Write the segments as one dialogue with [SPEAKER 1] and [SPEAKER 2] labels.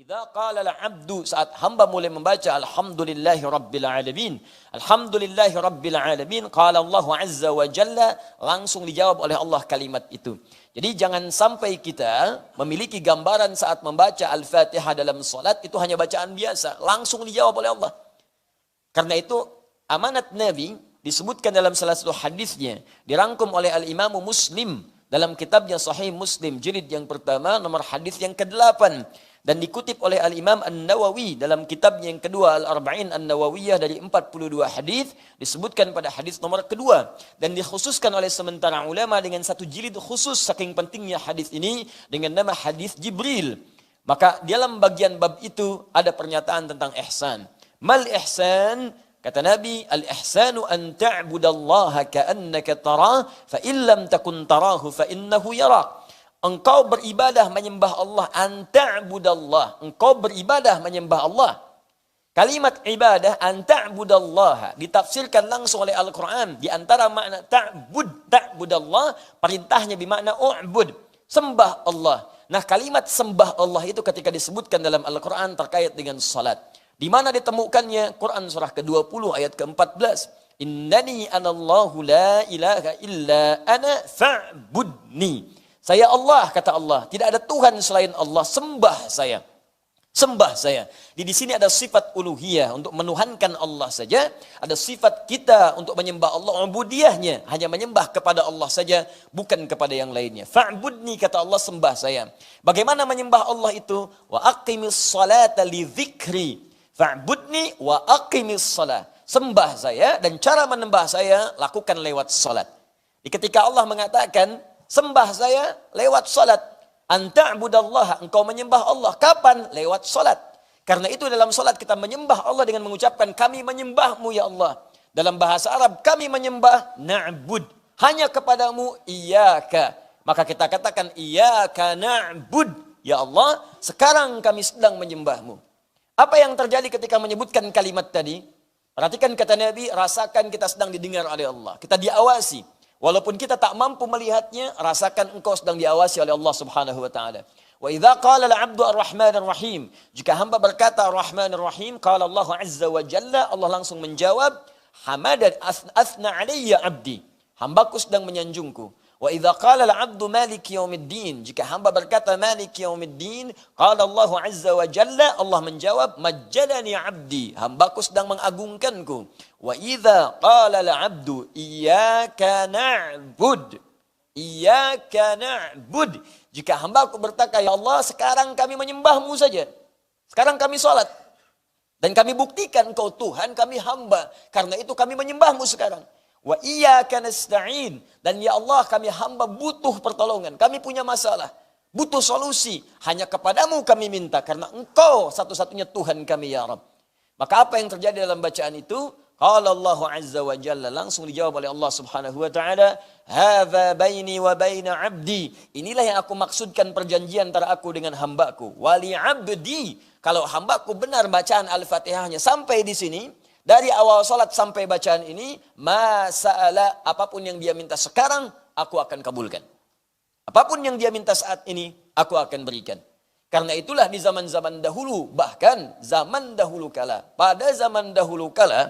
[SPEAKER 1] idza qala al-'abdu, saat hamba mulai membaca alhamdulillahi rabbil alamin, alhamdulillahi rabbil alamin, qala Allah azza wa jalla, langsung dijawab oleh Allah kalimat itu. Jadi jangan sampai kita memiliki gambaran saat membaca Al-Fatihah dalam salat itu hanya bacaan biasa, langsung dijawab oleh Allah. Karena itu amanat Nabi disebutkan dalam salah satu hadisnya, dirangkum oleh Al-Imam Muslim dalam kitabnya Sahih Muslim jilid yang pertama nomor hadis yang ke-8, dan dikutip oleh Al-Imam An-Nawawi dalam kitabnya yang kedua Al-Arba'in An-Nawawiyah dari 42 hadis, disebutkan pada hadis nomor kedua, dan dikhususkan oleh sementara ulama dengan satu jilid khusus saking pentingnya hadis ini dengan nama hadis Jibril. Maka dalam bagian bab itu ada pernyataan tentang ihsan. Mal ihsan? Kata Nabi, al-ihsanu an ta'budallaha ka'annaka tarah, fa illam takun tarahu fa innahu yarak. Engkau beribadah menyembah Allah, an ta'budallah. Engkau beribadah menyembah Allah. Kalimat ibadah an ta'budallaha ditafsirkan langsung oleh Al-Quran. Di antara makna ta'budallah, perintahnya bermakna u'bud, sembah Allah. Nah, kalimat sembah Allah itu ketika disebutkan dalam Al-Quran terkait dengan salat. Di mana ditemukannya? Quran surah ke-20 ayat ke-14. Innani anallahu la ilaha illa ana fa'budni. Saya Allah, kata Allah, tidak ada Tuhan selain Allah, sembah saya. Sembah saya. Di sini ada sifat uluhiyah untuk menuhankan Allah saja, ada sifat kita untuk menyembah Allah, ubudiyahnya hanya menyembah kepada Allah saja, bukan kepada yang lainnya. Fa'budni, kata Allah, sembah saya. Bagaimana menyembah Allah itu? Wa aqimis salata li dzikri. Fa'budni wa aqimis salat. Sembah saya, dan cara menyembah saya lakukan lewat salat. Ketika Allah mengatakan sembah saya lewat salat, anta'budallaha, engkau menyembah Allah kapan? Lewat salat. Karena itu dalam salat kita menyembah Allah dengan mengucapkan kami menyembahmu ya Allah. Dalam bahasa Arab kami menyembah na'bud, hanya kepadamu iyyaka. Maka kita katakan iyyaka na'bud, ya Allah, sekarang kami sedang menyembahmu. Apa yang terjadi ketika menyebutkan kalimat tadi? Perhatikan kata Nabi, rasakan kita sedang didengar oleh Allah. Kita diawasi. Walaupun kita tak mampu melihatnya, rasakan engkau sedang diawasi oleh Allah Subhanahu wa taala. Wa idza qala al-'abdu ar-rahmanir rahim, jika hamba berkata ar-rahmanir rahim, qala Allah azza wa jalla, Allah langsung menjawab, hamadan athna alayya 'abdi, hambaku sedang menyanjungku. Wa idza qala al-'abdu maliki yaumiddin, jika hamba berkata maliki yaumiddin, qala Allah azza wa jalla, Allah menjawab majjadani 'abdi, hambaku sedang mengagungkanku. Wa idza qala al-'abdu iyyaka na'bud, iyyaka na'bud, jika hambaku berkata ya Allah sekarang kami menyembahmu saja, sekarang kami salat, dan kami buktikan engkau Tuhan, kami hamba, karena itu kami menyembahmu sekarang. Wa iyyaka nasta'in, dan ya Allah kami hamba butuh pertolongan, kami punya masalah, butuh solusi, hanya kepadamu kami minta, karena engkau satu-satunya Tuhan kami ya Rabb. Maka apa yang terjadi dalam bacaan itu? Qala Allah azza wa jalla, langsung dijawab oleh Allah subhanahu wa ta'ala, hadza baini wa baina 'abdi, inilah yang aku maksudkan perjanjian antara aku dengan hambaku. Wali 'abdi, kalau hambaku benar bacaan Al-Fatihahnya sampai di sini, dari awal salat sampai bacaan ini, masa'ala, apapun yang dia minta sekarang, aku akan kabulkan. Apapun yang dia minta saat ini, aku akan berikan. Karena itulah di zaman-zaman dahulu, bahkan zaman dahulu kala, pada zaman dahulu kala,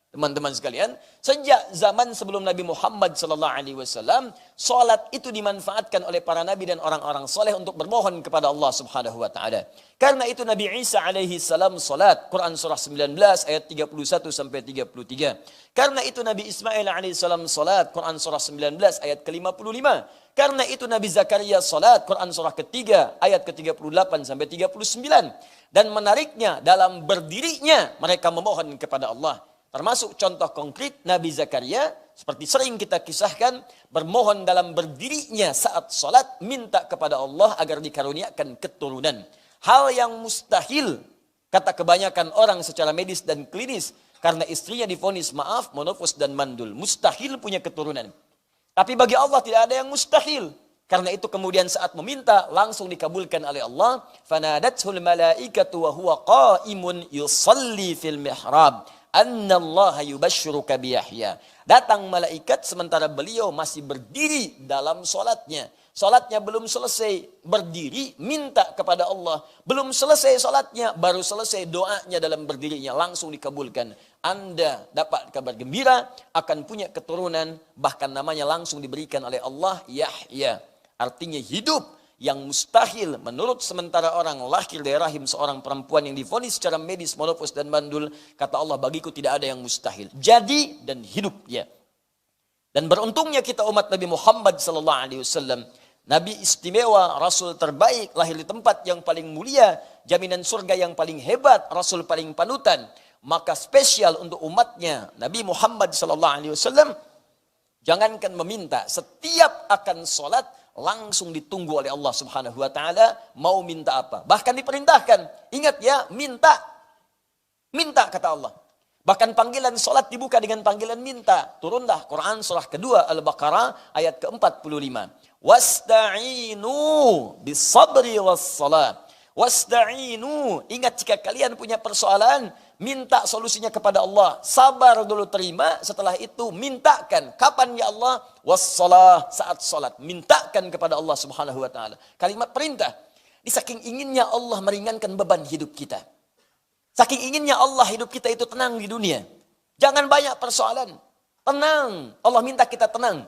[SPEAKER 1] teman-teman sekalian, sejak zaman sebelum Nabi Muhammad SAW, salat itu dimanfaatkan oleh para nabi dan orang-orang soleh untuk bermohon kepada Allah Subhanahu wa taala. Karena itu Nabi Isa alaihi salam salat, Quran surah 19 ayat 31 sampai 33. Karena itu Nabi Ismail alaihi salam salat, Quran surah 19 ayat ke-55. Karena itu Nabi Zakaria salat, Quran surah ketiga ayat ke-38 sampai 39. Dan menariknya, dalam berdirinya mereka memohon kepada Allah. Termasuk contoh konkret Nabi Zakaria, seperti sering kita kisahkan, bermohon dalam berdirinya saat salat, minta kepada Allah agar dikaruniakan keturunan. Hal yang mustahil, kata kebanyakan orang secara medis dan klinis, karena istrinya divonis maaf, monofos dan mandul. Mustahil punya keturunan. Tapi bagi Allah tidak ada yang mustahil. Karena itu kemudian saat meminta, langsung dikabulkan oleh Allah. Fanadathul malaikatu wa huwa qa'imun yusalli fil mihrab. annallaha yubashshiruka bi Yahya. Datang malaikat sementara beliau masih berdiri dalam salatnya. Salatnya belum selesai, berdiri minta kepada Allah. Belum selesai salatnya, baru selesai doanya dalam berdirinya, langsung dikabulkan. Anda dapat kabar gembira akan punya keturunan, bahkan namanya langsung diberikan oleh Allah Yahya. Artinya hidup yang mustahil menurut sementara orang lahir dari rahim seorang perempuan yang divonis secara medis monopause dan mandul. Kata Allah, bagiku tidak ada yang mustahil. Jadi dan hidup ya. Dan beruntungnya kita umat Nabi Muhammad SAW. Nabi istimewa, Rasul terbaik, lahir di tempat yang paling mulia, jaminan surga yang paling hebat, Rasul paling panutan. Maka spesial untuk umatnya, Nabi Muhammad SAW, jangankan meminta, setiap akan sholat, langsung ditunggu oleh Allah Subhanahu wa Ta'ala, mau minta apa. Bahkan diperintahkan, ingat ya, minta. Minta kata Allah. Bahkan panggilan sholat dibuka dengan panggilan minta. Turunlah Quran surah kedua Al-Baqarah ayat ke-45. Wasta'inu bis-sabri was-salat. Wasta'inu, ingat jika kalian punya persoalan, minta solusinya kepada Allah. Sabar dulu terima, setelah itu mintakan. Kapan ya Allah? Was-salah, saat salat. Mintakan kepada Allah Subhanahu wa Ta'ala. Kalimat perintah. Di saking inginnya Allah meringankan beban hidup kita. Saking inginnya Allah hidup kita itu tenang di dunia. Jangan banyak persoalan. Tenang. Allah minta kita tenang.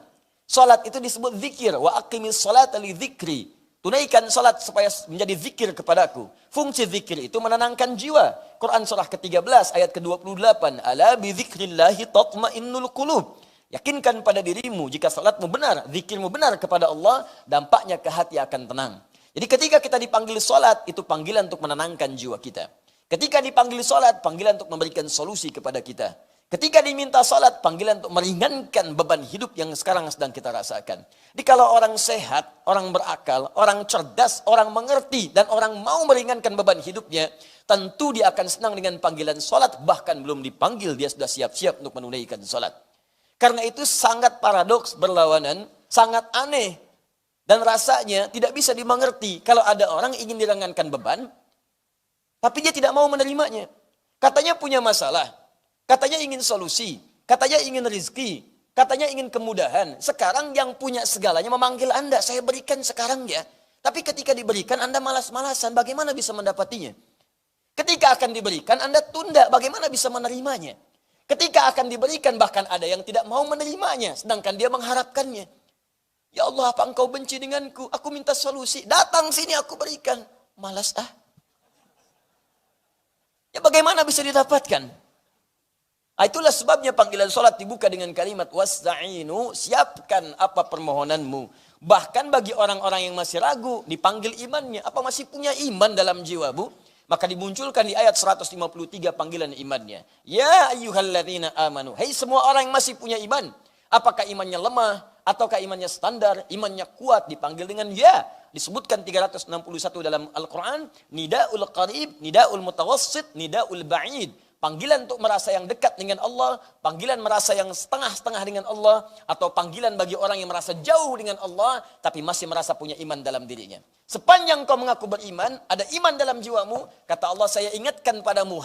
[SPEAKER 1] Salat itu disebut zikir. Wa aqimis salata li dzikri. Tunaikan salat supaya menjadi zikir kepadaku. Fungsi zikir itu menenangkan jiwa. Quran surah ke-13 ayat ke-28. Ala bi dzikrillahi tatmainnul qulub. Yakinkan pada dirimu jika salatmu benar, zikirmu benar kepada Allah, dampaknya ke hati akan tenang. Jadi ketika kita dipanggil salat, itu panggilan untuk menenangkan jiwa kita. Ketika dipanggil salat, panggilan untuk memberikan solusi kepada kita. Ketika diminta salat, panggilan untuk meringankan beban hidup yang sekarang sedang kita rasakan. Jadi kalau orang sehat, orang berakal, orang cerdas, orang mengerti, dan orang mau meringankan beban hidupnya, tentu dia akan senang dengan panggilan salat, bahkan belum dipanggil, dia sudah siap-siap untuk menunaikan salat. Karena itu sangat paradoks, berlawanan, sangat aneh, dan rasanya tidak bisa dimengerti kalau ada orang ingin diringankan beban, tapi dia tidak mau menerimanya. Katanya punya masalah. Katanya ingin solusi, katanya ingin rezeki, katanya ingin kemudahan. Sekarang yang punya segalanya memanggil Anda, saya berikan sekarang ya. Tapi ketika diberikan Anda malas-malasan, bagaimana bisa mendapatinya? Ketika akan diberikan Anda tunda, bagaimana bisa menerimanya? Ketika akan diberikan bahkan ada yang tidak mau menerimanya, sedangkan dia mengharapkannya. Ya Allah, apa engkau benci denganku? Aku minta solusi, datang sini aku berikan. Malas ah. Ya bagaimana bisa didapatkan? Itulah sebabnya panggilan salat dibuka dengan kalimat wasta'inu, siapkan apa permohonanmu. Bahkan bagi orang-orang yang masih ragu, dipanggil imannya. Apa masih punya iman dalam jiwamu? Maka dimunculkan di ayat 153 panggilan imannya. Ya ayyuhalladzina amanu. Hei semua orang yang masih punya iman. Apakah imannya lemah? Ataukah imannya standar? Imannya kuat? Dipanggil dengan ya. Disebutkan 361 dalam Al-Quran. Nida'ul qarib, nida'ul mutawassit, nida'ul ba'id. Panggilan untuk merasa yang dekat dengan Allah, panggilan merasa yang setengah-setengah dengan Allah, atau panggilan bagi orang yang merasa jauh dengan Allah, tapi masih merasa punya iman dalam dirinya. Sepanjang kau mengaku beriman, ada iman dalam jiwamu, kata Allah, saya ingatkan padamu,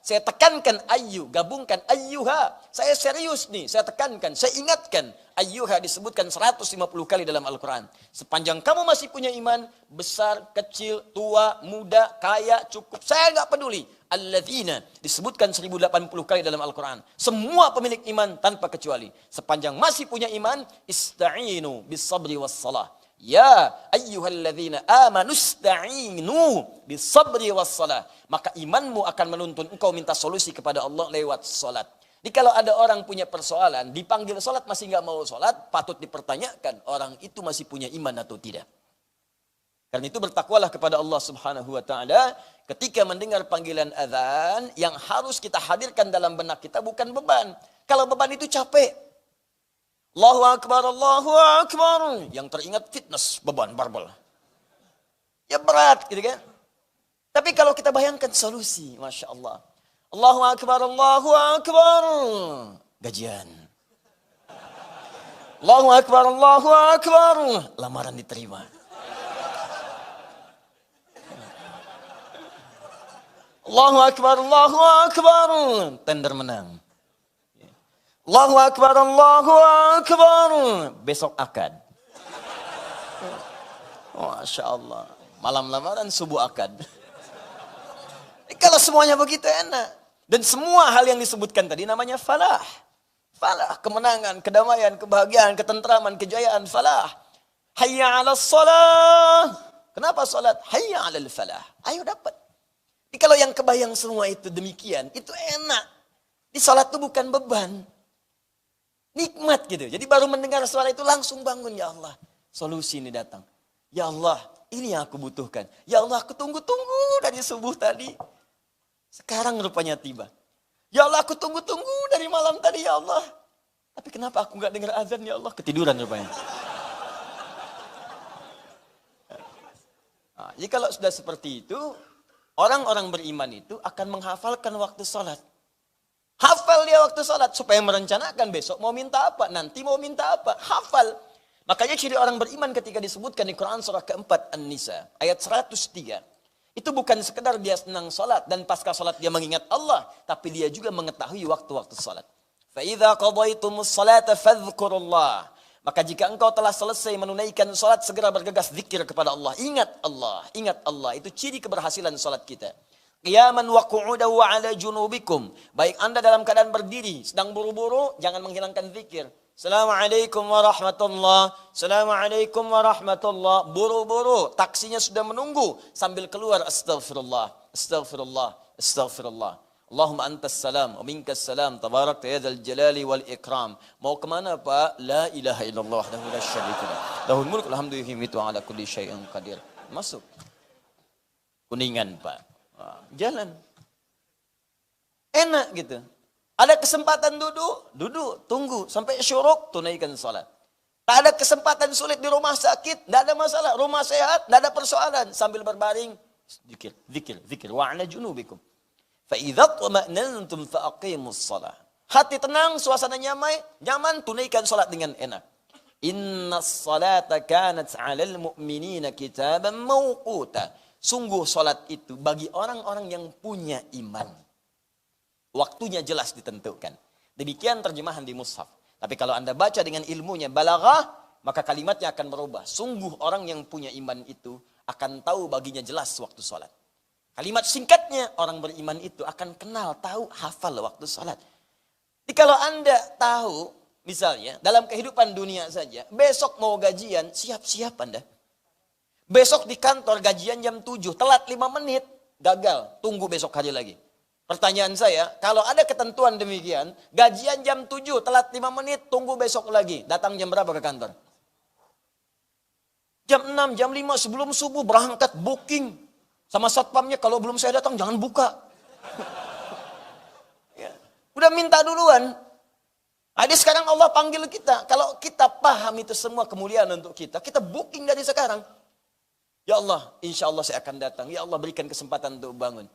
[SPEAKER 1] saya tekankan ayyu, gabungkan ayyuha, saya serius nih, saya tekankan, saya ingatkan, ayyuha disebutkan 150 kali dalam Al-Quran. Sepanjang kamu masih punya iman, besar, kecil, tua, muda, kaya, cukup, saya nggak peduli. Alladzina disebutkan 1080 kali dalam Al-Quran. Semua pemilik iman tanpa kecuali. Sepanjang masih punya iman, ista'inu bis-sabri was-salah. Ya ayyuhalladzina amanu ista'inu bis-sabri was-salah. Maka imanmu akan menuntun engkau minta solusi kepada Allah lewat salat. Jadi kalau ada orang punya persoalan, dipanggil salat masih nggak mau salat, patut dipertanyakan orang itu masih punya iman atau tidak. Karena itu bertakwalah kepada Allah Subhanahu wa Ta'ala ketika mendengar panggilan azan yang harus kita hadirkan dalam benak kita bukan beban. Kalau beban itu capek. Allahu Akbar, Allahu Akbar. Yang teringat fitness, beban, barbel. Ya berat gitu kan. Tapi kalau kita bayangkan solusi, Masya Allah. Allahu Akbar, Allahu Akbar. Gajian. Allahu Akbar, Allahu Akbar. Lamaran diterima. Allahu Akbar, Allahu Akbar. Tender menang. Allahu Akbar, Allahu Akbar. Besok akad. Masya Allah. Malam lamaran, subuh akad. Kalau semuanya begitu enak. Dan semua hal yang disebutkan tadi namanya falah. Falah, kemenangan, kedamaian, kebahagiaan, ketentraman, kejayaan, falah. Hayya 'alas shalah. Kenapa salat? Hayya 'alal falah. Ayo dapat. Jadi kalau yang kebayang semua itu demikian, itu enak. Di salat itu bukan beban. Nikmat gitu. Jadi baru mendengar suara itu langsung bangun, ya Allah. Solusi ini datang. Ya Allah, ini yang aku butuhkan. Ya Allah, aku tunggu-tunggu dari subuh tadi. Sekarang rupanya tiba. Ya Allah, aku tunggu-tunggu dari malam tadi, ya Allah. Tapi kenapa aku nggak dengar azan, ya Allah? Ketiduran rupanya. Nah, jadi kalau sudah seperti itu, orang-orang beriman itu akan menghafalkan waktu sholat. Hafal dia waktu sholat supaya merencanakan besok mau minta apa, nanti mau minta apa. Hafal. Makanya ciri orang beriman ketika disebutkan di Quran surah keempat An-Nisa ayat 103. Itu bukan sekedar dia senang sholat dan pasca sholat dia mengingat Allah, tapi dia juga mengetahui waktu-waktu sholat. فَإِذَا قَضَيْتُمُ الصَّلَاةَ فَاذْكُرُوا اللَّهَ. Maka jika engkau telah selesai menunaikan sholat, segera bergegas zikir kepada Allah. Ingat Allah, ingat Allah. Itu ciri keberhasilan sholat kita. Qiyaman wa qu'udan wa 'ala junubikum. Baik Anda dalam keadaan berdiri, sedang buru-buru, jangan menghilangkan zikir. Assalamualaikum warahmatullah. Assalamualaikum warahmatullah. Buru-buru, taksinya sudah menunggu sambil keluar astaghfirullah, astaghfirullah, astaghfirullah. Allahumma antas salam wa minkas salam tabarakta ya dzal jalali wal ikram. Mau kemana Pak? La ilaha illallah wahdahu la syarika lah. Lahul mulku alhamdu yuhyi wa ala kulli syai'in qadir. Masuk. Kuningan Pak. Jalan. Enak gitu. Ada kesempatan duduk, tunggu sampai syuruk, tunaikan salat. Tak ada kesempatan sulit di rumah sakit, tidak ada masalah. Rumah sehat, tidak ada persoalan. Sambil berbaring, zikir, zikir, zikir. Wa 'ala junubikum. Fa idza tuma'nantum fa aqimus shalah. Hati tenang, suasana nyaman, tunaikan salat dengan enak. Innas salata kanat 'alal mu'minina kitaban mawquta. Sungguh salat itu bagi orang-orang yang punya iman. Waktunya jelas ditentukan. Demikian terjemahan di mushaf. Tapi kalau Anda baca dengan ilmunya balaghah, maka kalimatnya akan berubah. Sungguh orang yang punya iman itu akan tahu baginya jelas waktu salat. Kalimat singkatnya, orang beriman itu akan kenal, tahu, hafal waktu salat. Jadi kalau Anda tahu, misalnya dalam kehidupan dunia saja, besok mau gajian, siap-siap Anda. Besok di kantor gajian jam 7, telat 5 menit, gagal, tunggu besok hari lagi. Pertanyaan saya, kalau ada ketentuan demikian, gajian jam 7, telat 5 menit, tunggu besok lagi. Datang jam berapa ke kantor? Jam 6, jam 5 sebelum subuh berangkat, booking. Sama satpamnya, kalau belum saya datang jangan buka. Ya. Udah minta duluan. Jadi sekarang Allah panggil kita. Kalau kita paham itu semua kemuliaan untuk kita booking dari sekarang. Ya Allah, insya Allah saya akan datang. Ya Allah, berikan kesempatan untuk bangun.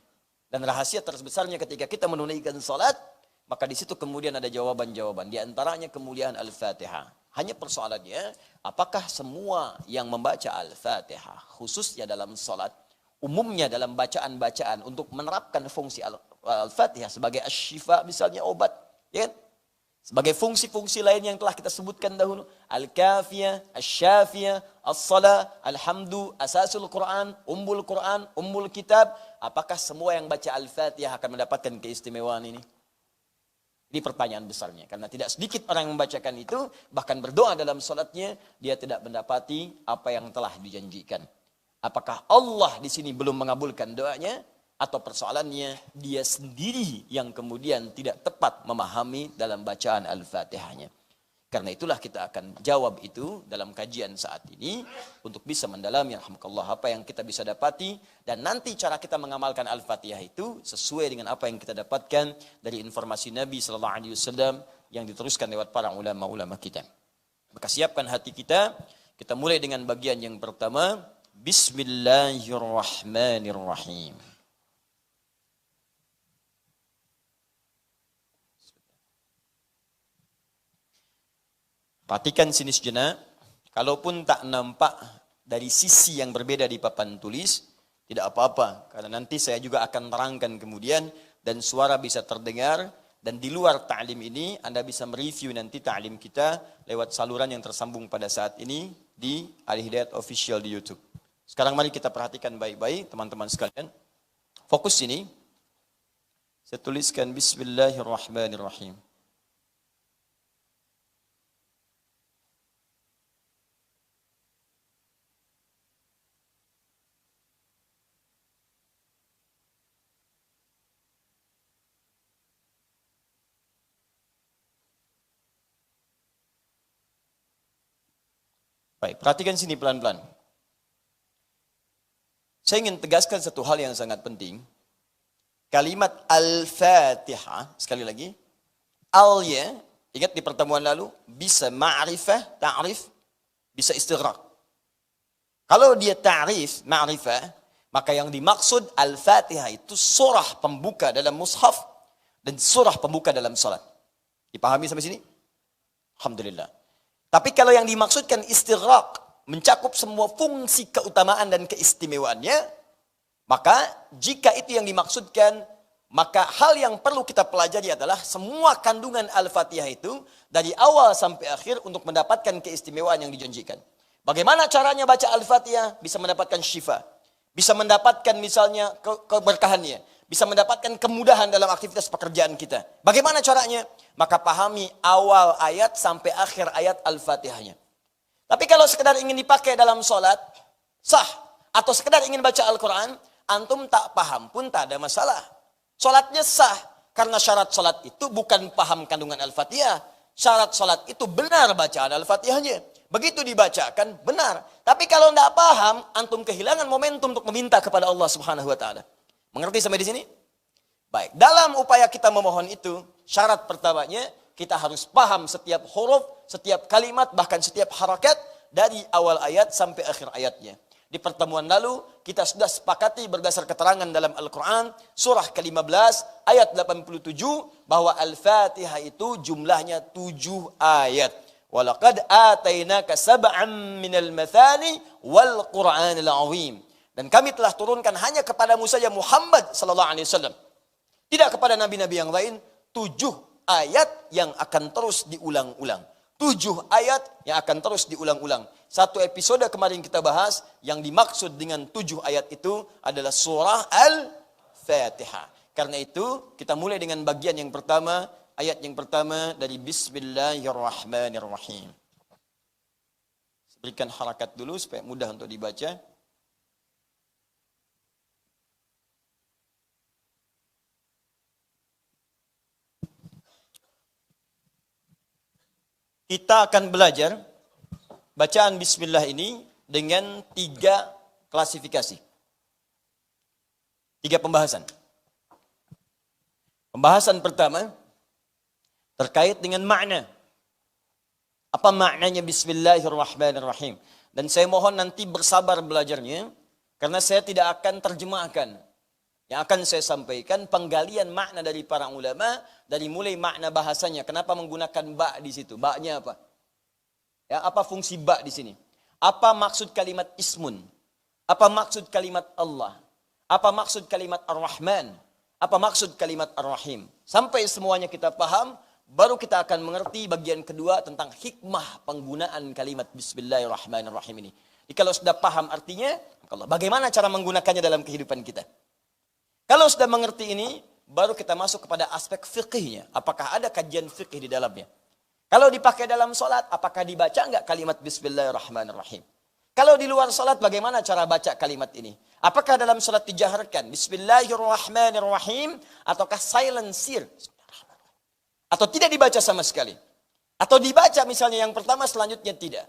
[SPEAKER 1] Dan rahasia terbesarnya ketika kita menunaikan salat, maka di situ kemudian ada jawaban-jawaban. Di antaranya kemuliaan Al-Fatihah. Hanya persoalannya, apakah semua yang membaca Al-Fatihah, khususnya dalam salat, umumnya dalam bacaan-bacaan untuk menerapkan fungsi Al-Fatihah sebagai asy-syifa, misalnya obat, ya kan? Sebagai fungsi-fungsi lain yang telah kita sebutkan dahulu. Al-Kafiyah, Asy-Syafiyah, As-Salah, Alhamdu, Asasul Quran, Ummul Kitab. Apakah semua yang baca Al-Fatihah akan mendapatkan keistimewaan ini? Ini pertanyaan besarnya. Karena tidak sedikit orang yang membacakan itu, bahkan berdoa dalam salatnya, dia tidak mendapati apa yang telah dijanjikan. Apakah Allah di sini belum mengabulkan doanya? Atau persoalannya dia sendiri yang kemudian tidak tepat memahami dalam bacaan Al-Fatihahnya. Karena itulah kita akan jawab itu dalam kajian saat ini untuk bisa mendalami rahmatullah apa yang kita bisa dapati dan nanti cara kita mengamalkan Al-Fatihah itu sesuai dengan apa yang kita dapatkan dari informasi Nabi sallallahu alaihi wasallam yang diteruskan lewat para ulama-ulama kita. Maka siapkan hati kita mulai dengan bagian yang pertama, Bismillahirrahmanirrahim. Perhatikan sini sejenak, kalaupun tak nampak dari sisi yang berbeda di papan tulis, tidak apa-apa. Karena nanti saya juga akan terangkan kemudian dan suara bisa terdengar. Dan di luar ta'lim ini, Anda bisa mereview nanti ta'lim kita lewat saluran yang tersambung pada saat ini di Al-Hidayat Official di YouTube. Sekarang mari kita perhatikan baik-baik teman-teman sekalian. Fokus ini. Saya tuliskan Bismillahirrahmanirrahim. Baik, perhatikan sini pelan-pelan. Saya ingin tegaskan satu hal yang sangat penting. Kalimat Al-Fatihah, sekali lagi. Al-nya, ingat di pertemuan lalu, bisa ma'rifah, ta'rif, bisa istighraq. Kalau dia ta'rif, ma'rifah, maka yang dimaksud Al-Fatihah itu surah pembuka dalam mushaf dan surah pembuka dalam salat. Dipahami sampai sini? Alhamdulillah. Tapi kalau yang dimaksudkan istighraq, mencakup semua fungsi keutamaan dan keistimewaannya, maka jika itu yang dimaksudkan, maka hal yang perlu kita pelajari adalah semua kandungan Al-Fatihah itu dari awal sampai akhir untuk mendapatkan keistimewaan yang dijanjikan. Bagaimana caranya baca Al-Fatihah? Bisa mendapatkan syifa. Bisa mendapatkan misalnya keberkahannya. Bisa mendapatkan kemudahan dalam aktivitas pekerjaan kita. Bagaimana caranya? Maka pahami awal ayat sampai akhir ayat Al-Fatihahnya. Tapi kalau sekedar ingin dipakai dalam sholat, sah. Atau sekedar ingin baca Al-Quran, antum tak paham pun tak ada masalah. Sholatnya sah. Karena syarat sholat itu bukan paham kandungan Al-Fatihah. Syarat sholat itu benar bacaan Al-Fatihahnya. Begitu dibacakan, benar. Tapi kalau tidak paham, antum kehilangan momentum untuk meminta kepada Allah Subhanahu Wa Taala. Mengerti sampai di sini? Baik, dalam upaya kita memohon itu, syarat pertamanya kita harus paham setiap huruf, setiap kalimat, bahkan setiap harakat dari awal ayat sampai akhir ayatnya. Di pertemuan lalu, kita sudah sepakati berdasar keterangan dalam Al-Quran, surah ke-15, ayat 87, bahwa Al-Fatihah itu jumlahnya 7 ayat. وَلَقَدْ آتَيْنَاكَ سَبْعًا مِنَ الْمَثَانِ وَالْقُرْآنِ الْعَظِيمِ. Dan kami telah turunkan hanya kepadamu saja Muhammad sallallahu alaihi wasallam. Tidak kepada nabi-nabi yang lain, 7 ayat yang akan terus diulang-ulang. 7 ayat yang akan terus diulang-ulang. Satu episode kemarin kita bahas, yang dimaksud dengan 7 ayat itu adalah surah Al-Fatihah. Karena itu, kita mulai dengan bagian yang pertama, ayat yang pertama dari Bismillahirrahmanirrahim. Berikan harakat dulu supaya mudah untuk dibaca. Kita akan belajar bacaan bismillah ini dengan 3 klasifikasi. 3 pembahasan. Pembahasan pertama terkait dengan makna. Apa maknanya bismillahirrahmanirrahim? Dan saya mohon nanti bersabar belajarnya, karena saya tidak akan terjemahkan. Yang akan saya sampaikan penggalian makna dari para ulama, dari mulai makna bahasanya. Kenapa menggunakan ba di situ? Ba-nya apa? Ya, apa fungsi ba di sini? Apa maksud kalimat ismun? Apa maksud kalimat Allah? Apa maksud kalimat Ar-Rahman? Apa maksud kalimat Ar-Rahim? Sampai semuanya kita paham, baru kita akan mengerti bagian kedua tentang hikmah penggunaan kalimat Bismillahirrahmanirrahim ini. Jadi kalau sudah paham artinya, bagaimana cara menggunakannya dalam kehidupan kita? Kalau sudah mengerti ini, baru kita masuk kepada aspek fikihnya. Apakah ada kajian fikih di dalamnya? Kalau dipakai dalam sholat, apakah dibaca enggak kalimat Bismillahirrahmanirrahim? Kalau di luar sholat, bagaimana cara baca kalimat ini? Apakah dalam sholat dijaharkan Bismillahirrahmanirrahim, ataukah silencer? Atau tidak dibaca sama sekali? Atau dibaca misalnya yang pertama, selanjutnya tidak?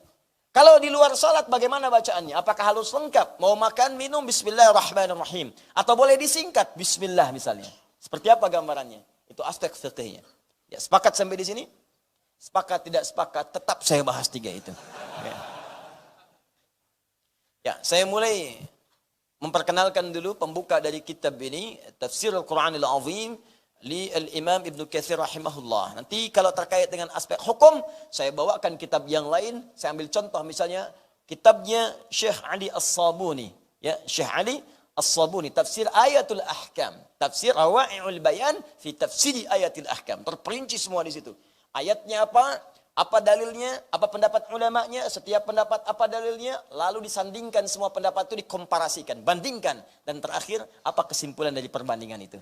[SPEAKER 1] Kalau di luar salat bagaimana bacaannya? Apakah harus lengkap? Mau makan, minum, bismillahirrahmanirrahim. Atau boleh disingkat, bismillah misalnya. Seperti apa gambarannya? Itu aspek fikihnya. Ya, sepakat sampai di sini? Sepakat, tidak sepakat, tetap saya bahas 3 itu. Ya, saya mulai memperkenalkan dulu pembuka dari kitab ini, Tafsir Al-Quranil Azim, li al-Imam Ibnu Katsir rahimahullah. Nanti kalau terkait dengan aspek hukum, saya bawakan kitab yang lain. Saya ambil contoh misalnya kitabnya Syekh Ali As-Sabuni, ya, Syekh Ali As-Sabuni, tafsir ayatul ahkam. Tafsir Rawa'i'ul Bayan fi tafsiri ayatil ahkam. Terperinci semua di situ. Ayatnya apa dalilnya, apa pendapat ulamanya, setiap pendapat apa dalilnya, lalu disandingkan semua pendapat itu, dikomparasikan, bandingkan. Dan terakhir, apa kesimpulan dari perbandingan itu.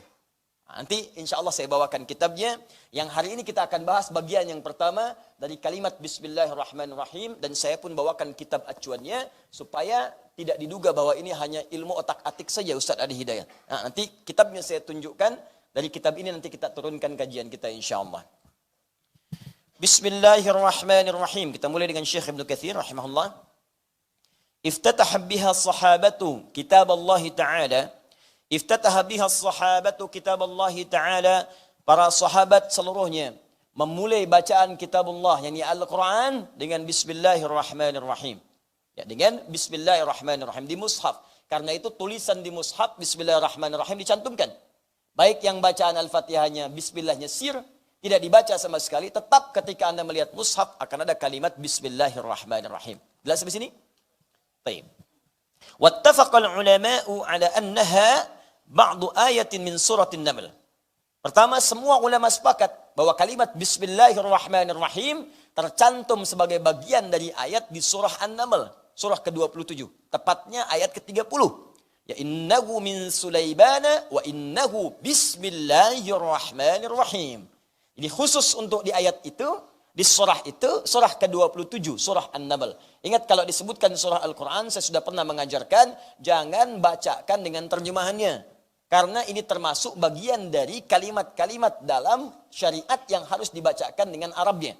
[SPEAKER 1] Nanti insya Allah saya bawakan kitabnya. Yang hari ini kita akan bahas bagian yang pertama dari kalimat Bismillahirrahmanirrahim. Dan saya pun bawakan kitab acuannya supaya tidak diduga bahwa ini hanya ilmu otak-atik saja Ustaz Adi Hidayat. Nah, nanti kitabnya saya tunjukkan. Dari kitab ini nanti kita turunkan kajian kita insya Allah. Bismillahirrahmanirrahim. Kita mulai dengan Syekh Ibnu Katsir rahimahullah. Iftataha biha sahabatu kitab Allah Ta'ala. Iftataha biha sahabatu kitab Allah Ta'ala. Para sahabat seluruhnya memulai bacaan kitab Allah, yakni Al-Quran, dengan Bismillahirrahmanirrahim. Ya, dengan Bismillahirrahmanirrahim di mushaf. Karena itu tulisan di mushaf Bismillahirrahmanirrahim dicantumkan. Baik yang bacaan Al-Fatihahnya Bismillahnya sir, tidak dibaca sama sekali, tetap ketika Anda melihat mushaf akan ada kalimat Bismillahirrahmanirrahim. Jelas sampai sini? Baik. Wattafaqal ulama'u ala annaha ba'du ayatin min suratin Naml. Pertama, semua ulama sepakat bahwa kalimat Bismillahirrahmanirrahim tercantum sebagai bagian dari ayat di surah An-Naml, surah ke-27. Tepatnya ayat ke-30. Ya innahu min Sulaibana wa innahu bismillahirrahmanirrahim. Ini khusus untuk di ayat itu, di surah itu, surah ke-27, surah An-Naml. Ingat kalau disebutkan surah Al-Quran, saya sudah pernah mengajarkan, jangan bacakan dengan terjemahannya. Karena ini termasuk bagian dari kalimat-kalimat dalam syariat yang harus dibacakan dengan Arabnya.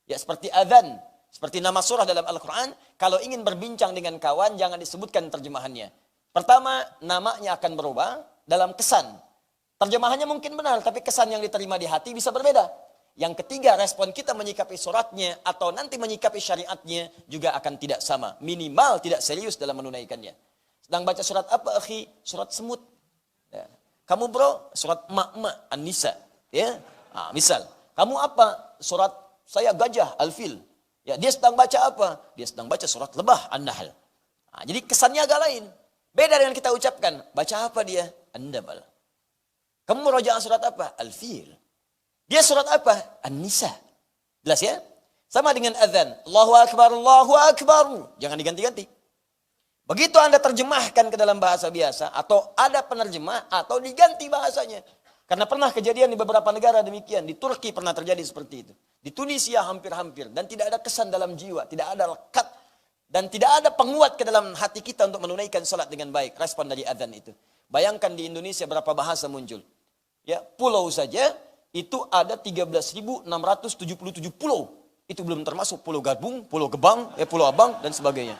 [SPEAKER 1] Ya seperti azan, seperti nama surah dalam Al-Quran, kalau ingin berbincang dengan kawan, jangan disebutkan terjemahannya. Pertama, namanya akan berubah dalam kesan. Terjemahannya mungkin benar, tapi kesan yang diterima di hati bisa berbeda. Yang ketiga, respon kita menyikapi suratnya atau nanti menyikapi syariatnya juga akan tidak sama. Minimal tidak serius dalam menunaikannya. Sedang baca surat apa, akhi? Surat semut. Ya. Kamu bro, surat emak-emak, An-Nisa. Ya. Nah, misal, kamu apa? Surat saya gajah, Al-Fil. Ya, dia sedang baca apa? Dia sedang baca surat lebah, An-Nahl. Nah, jadi kesannya agak lain. Beda dengan kita ucapkan. Baca apa dia? An-Naml. Kamu merojaan surat apa? Al-Fil. Dia surat apa? An-Nisa. Jelas ya? Sama dengan azan. Allahu Akbar, Allahu Akbar. Jangan diganti-ganti. Begitu Anda terjemahkan ke dalam bahasa biasa, atau ada penerjemah, atau diganti bahasanya. Karena pernah kejadian di beberapa negara demikian. Di Turki pernah terjadi seperti itu. Di Tunisia hampir-hampir. Dan tidak ada kesan dalam jiwa. Tidak ada lekat. Dan tidak ada penguat ke dalam hati kita untuk menunaikan salat dengan baik. Respon dari azan itu. Bayangkan di Indonesia berapa bahasa muncul. Ya, pulau saja itu ada 13.677 pulau. Itu belum termasuk Pulau Gadung, Pulau Gebang, Pulau Abang dan sebagainya.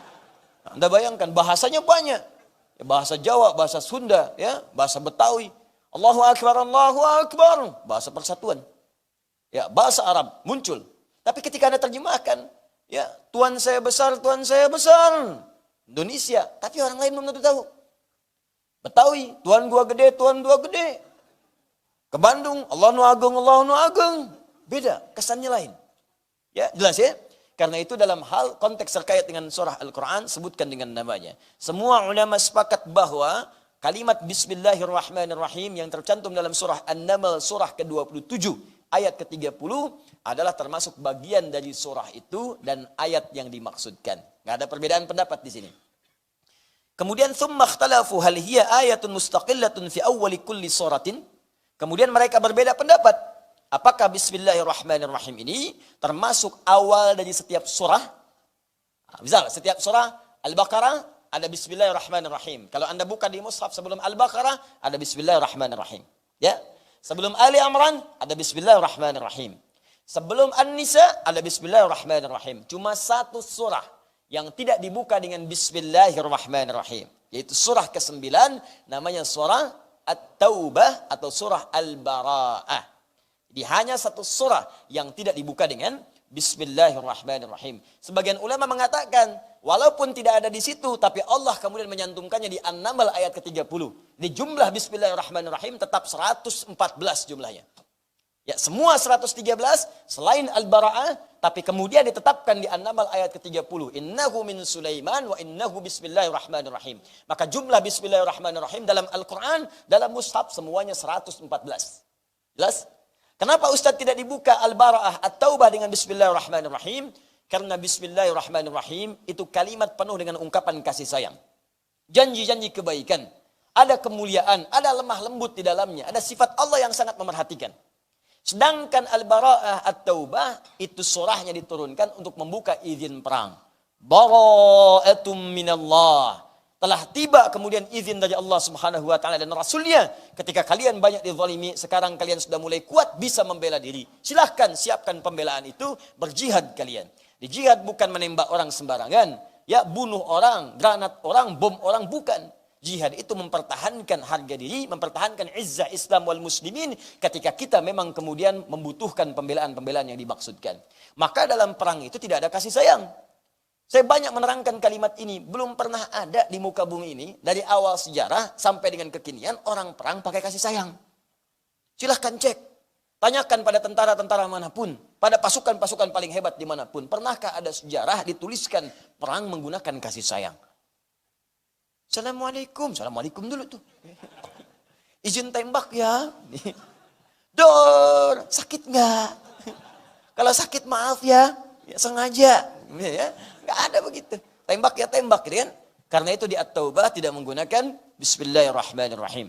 [SPEAKER 1] Nah, Anda bayangkan bahasanya banyak. Ya, bahasa Jawa, bahasa Sunda, ya, bahasa Betawi. Allahu Akbar, Allahu Akbar. Bahasa persatuan. Ya, bahasa Arab muncul. Tapi ketika Anda terjemahkan, ya, Tuhan saya besar, Tuhan saya besar. Indonesia, tapi orang lain belum tentu tahu. Betawi, Tuhan gua gede, Tuhan gua gede. Ke Bandung, Allah nu agung, Allah nu agung. Beda, kesannya lain. Ya, jelas ya? Karena itu dalam hal konteks terkait dengan surah Al-Quran, sebutkan dengan namanya. Semua ulama sepakat bahwa kalimat Bismillahirrahmanirrahim yang tercantum dalam surah An-Naml, surah ke-27, ayat ke-30, adalah termasuk bagian dari surah itu dan ayat yang dimaksudkan. Nggak ada perbedaan pendapat di sini. Kemudian thumma ikhtalafu hal hiya ayatun mustaqillatun fi awwali kulli suratin. Kemudian mereka berbeda pendapat. Apakah Bismillahirrahmanirrahim ini termasuk awal dari setiap surah? Misal setiap surah Al-Baqarah ada Bismillahirrahmanirrahim. Kalau Anda buka di mushaf sebelum Al-Baqarah ada Bismillahirrahmanirrahim. Ya. Sebelum Ali Imran ada Bismillahirrahmanirrahim. Sebelum An-Nisa ada Bismillahirrahmanirrahim. Cuma satu surah yang tidak dibuka dengan Bismillahirrahmanirrahim. Yaitu surah ke-9 namanya surah At-Taubah atau surah Al-Bara'ah. Jadi hanya satu surah yang tidak dibuka dengan Bismillahirrahmanirrahim. Sebagian ulama mengatakan, walaupun tidak ada di situ, tapi Allah kemudian menyantumkannya di An-Naml ayat ke-30. Di jumlah Bismillahirrahmanirrahim tetap 114 jumlahnya. Ya, semua 113 selain Al-Bara'ah, tapi kemudian ditetapkan di An-Naml ayat ke-30. Innahu min Sulaiman wa innahu bismillahirrahmanirrahim. Maka jumlah bismillahirrahmanirrahim dalam Al-Quran, dalam mushaf semuanya 114. Jelas? Kenapa Ustaz tidak dibuka Al-Bara'ah At-Taubah dengan bismillahirrahmanirrahim? Karena bismillahirrahmanirrahim itu kalimat penuh dengan ungkapan kasih sayang. Janji-janji kebaikan. Ada kemuliaan, ada lemah lembut di dalamnya. Ada sifat Allah yang sangat memerhatikan. Sedangkan Al-Bara'ah At-Taubah itu surahnya diturunkan untuk membuka izin perang. Bara'atum minallah. Telah tiba kemudian izin dari Allah Subhanahu wa taala dan Rasulnya. Ketika kalian banyak dizalimi, sekarang kalian sudah mulai kuat bisa membela diri. Silahkan siapkan pembelaan itu, berjihad kalian. Di jihad bukan menembak orang sembarangan, ya bunuh orang, granat orang, bom orang, bukan. Jihad itu mempertahankan harga diri, mempertahankan izzah Islam wal muslimin ketika kita memang kemudian membutuhkan pembelaan-pembelaan yang dimaksudkan. Maka dalam perang itu tidak ada kasih sayang. Saya banyak menerangkan kalimat ini, belum pernah ada di muka bumi ini, dari awal sejarah sampai dengan kekinian, orang perang pakai kasih sayang. Silahkan cek, tanyakan pada tentara-tentara manapun, pada pasukan-pasukan paling hebat dimanapun, pernahkah ada sejarah dituliskan perang menggunakan kasih sayang? Assalamualaikum, assalamualaikum dulu tuh. Izin tembak ya. Dor, sakit nggak? Kalau sakit maaf ya, ya sengaja. Ya, nggak ada begitu. Tembak ya tembak, gitu kan? Karena itu di At-Taubah tidak menggunakan Bismillahirrahmanirrahim.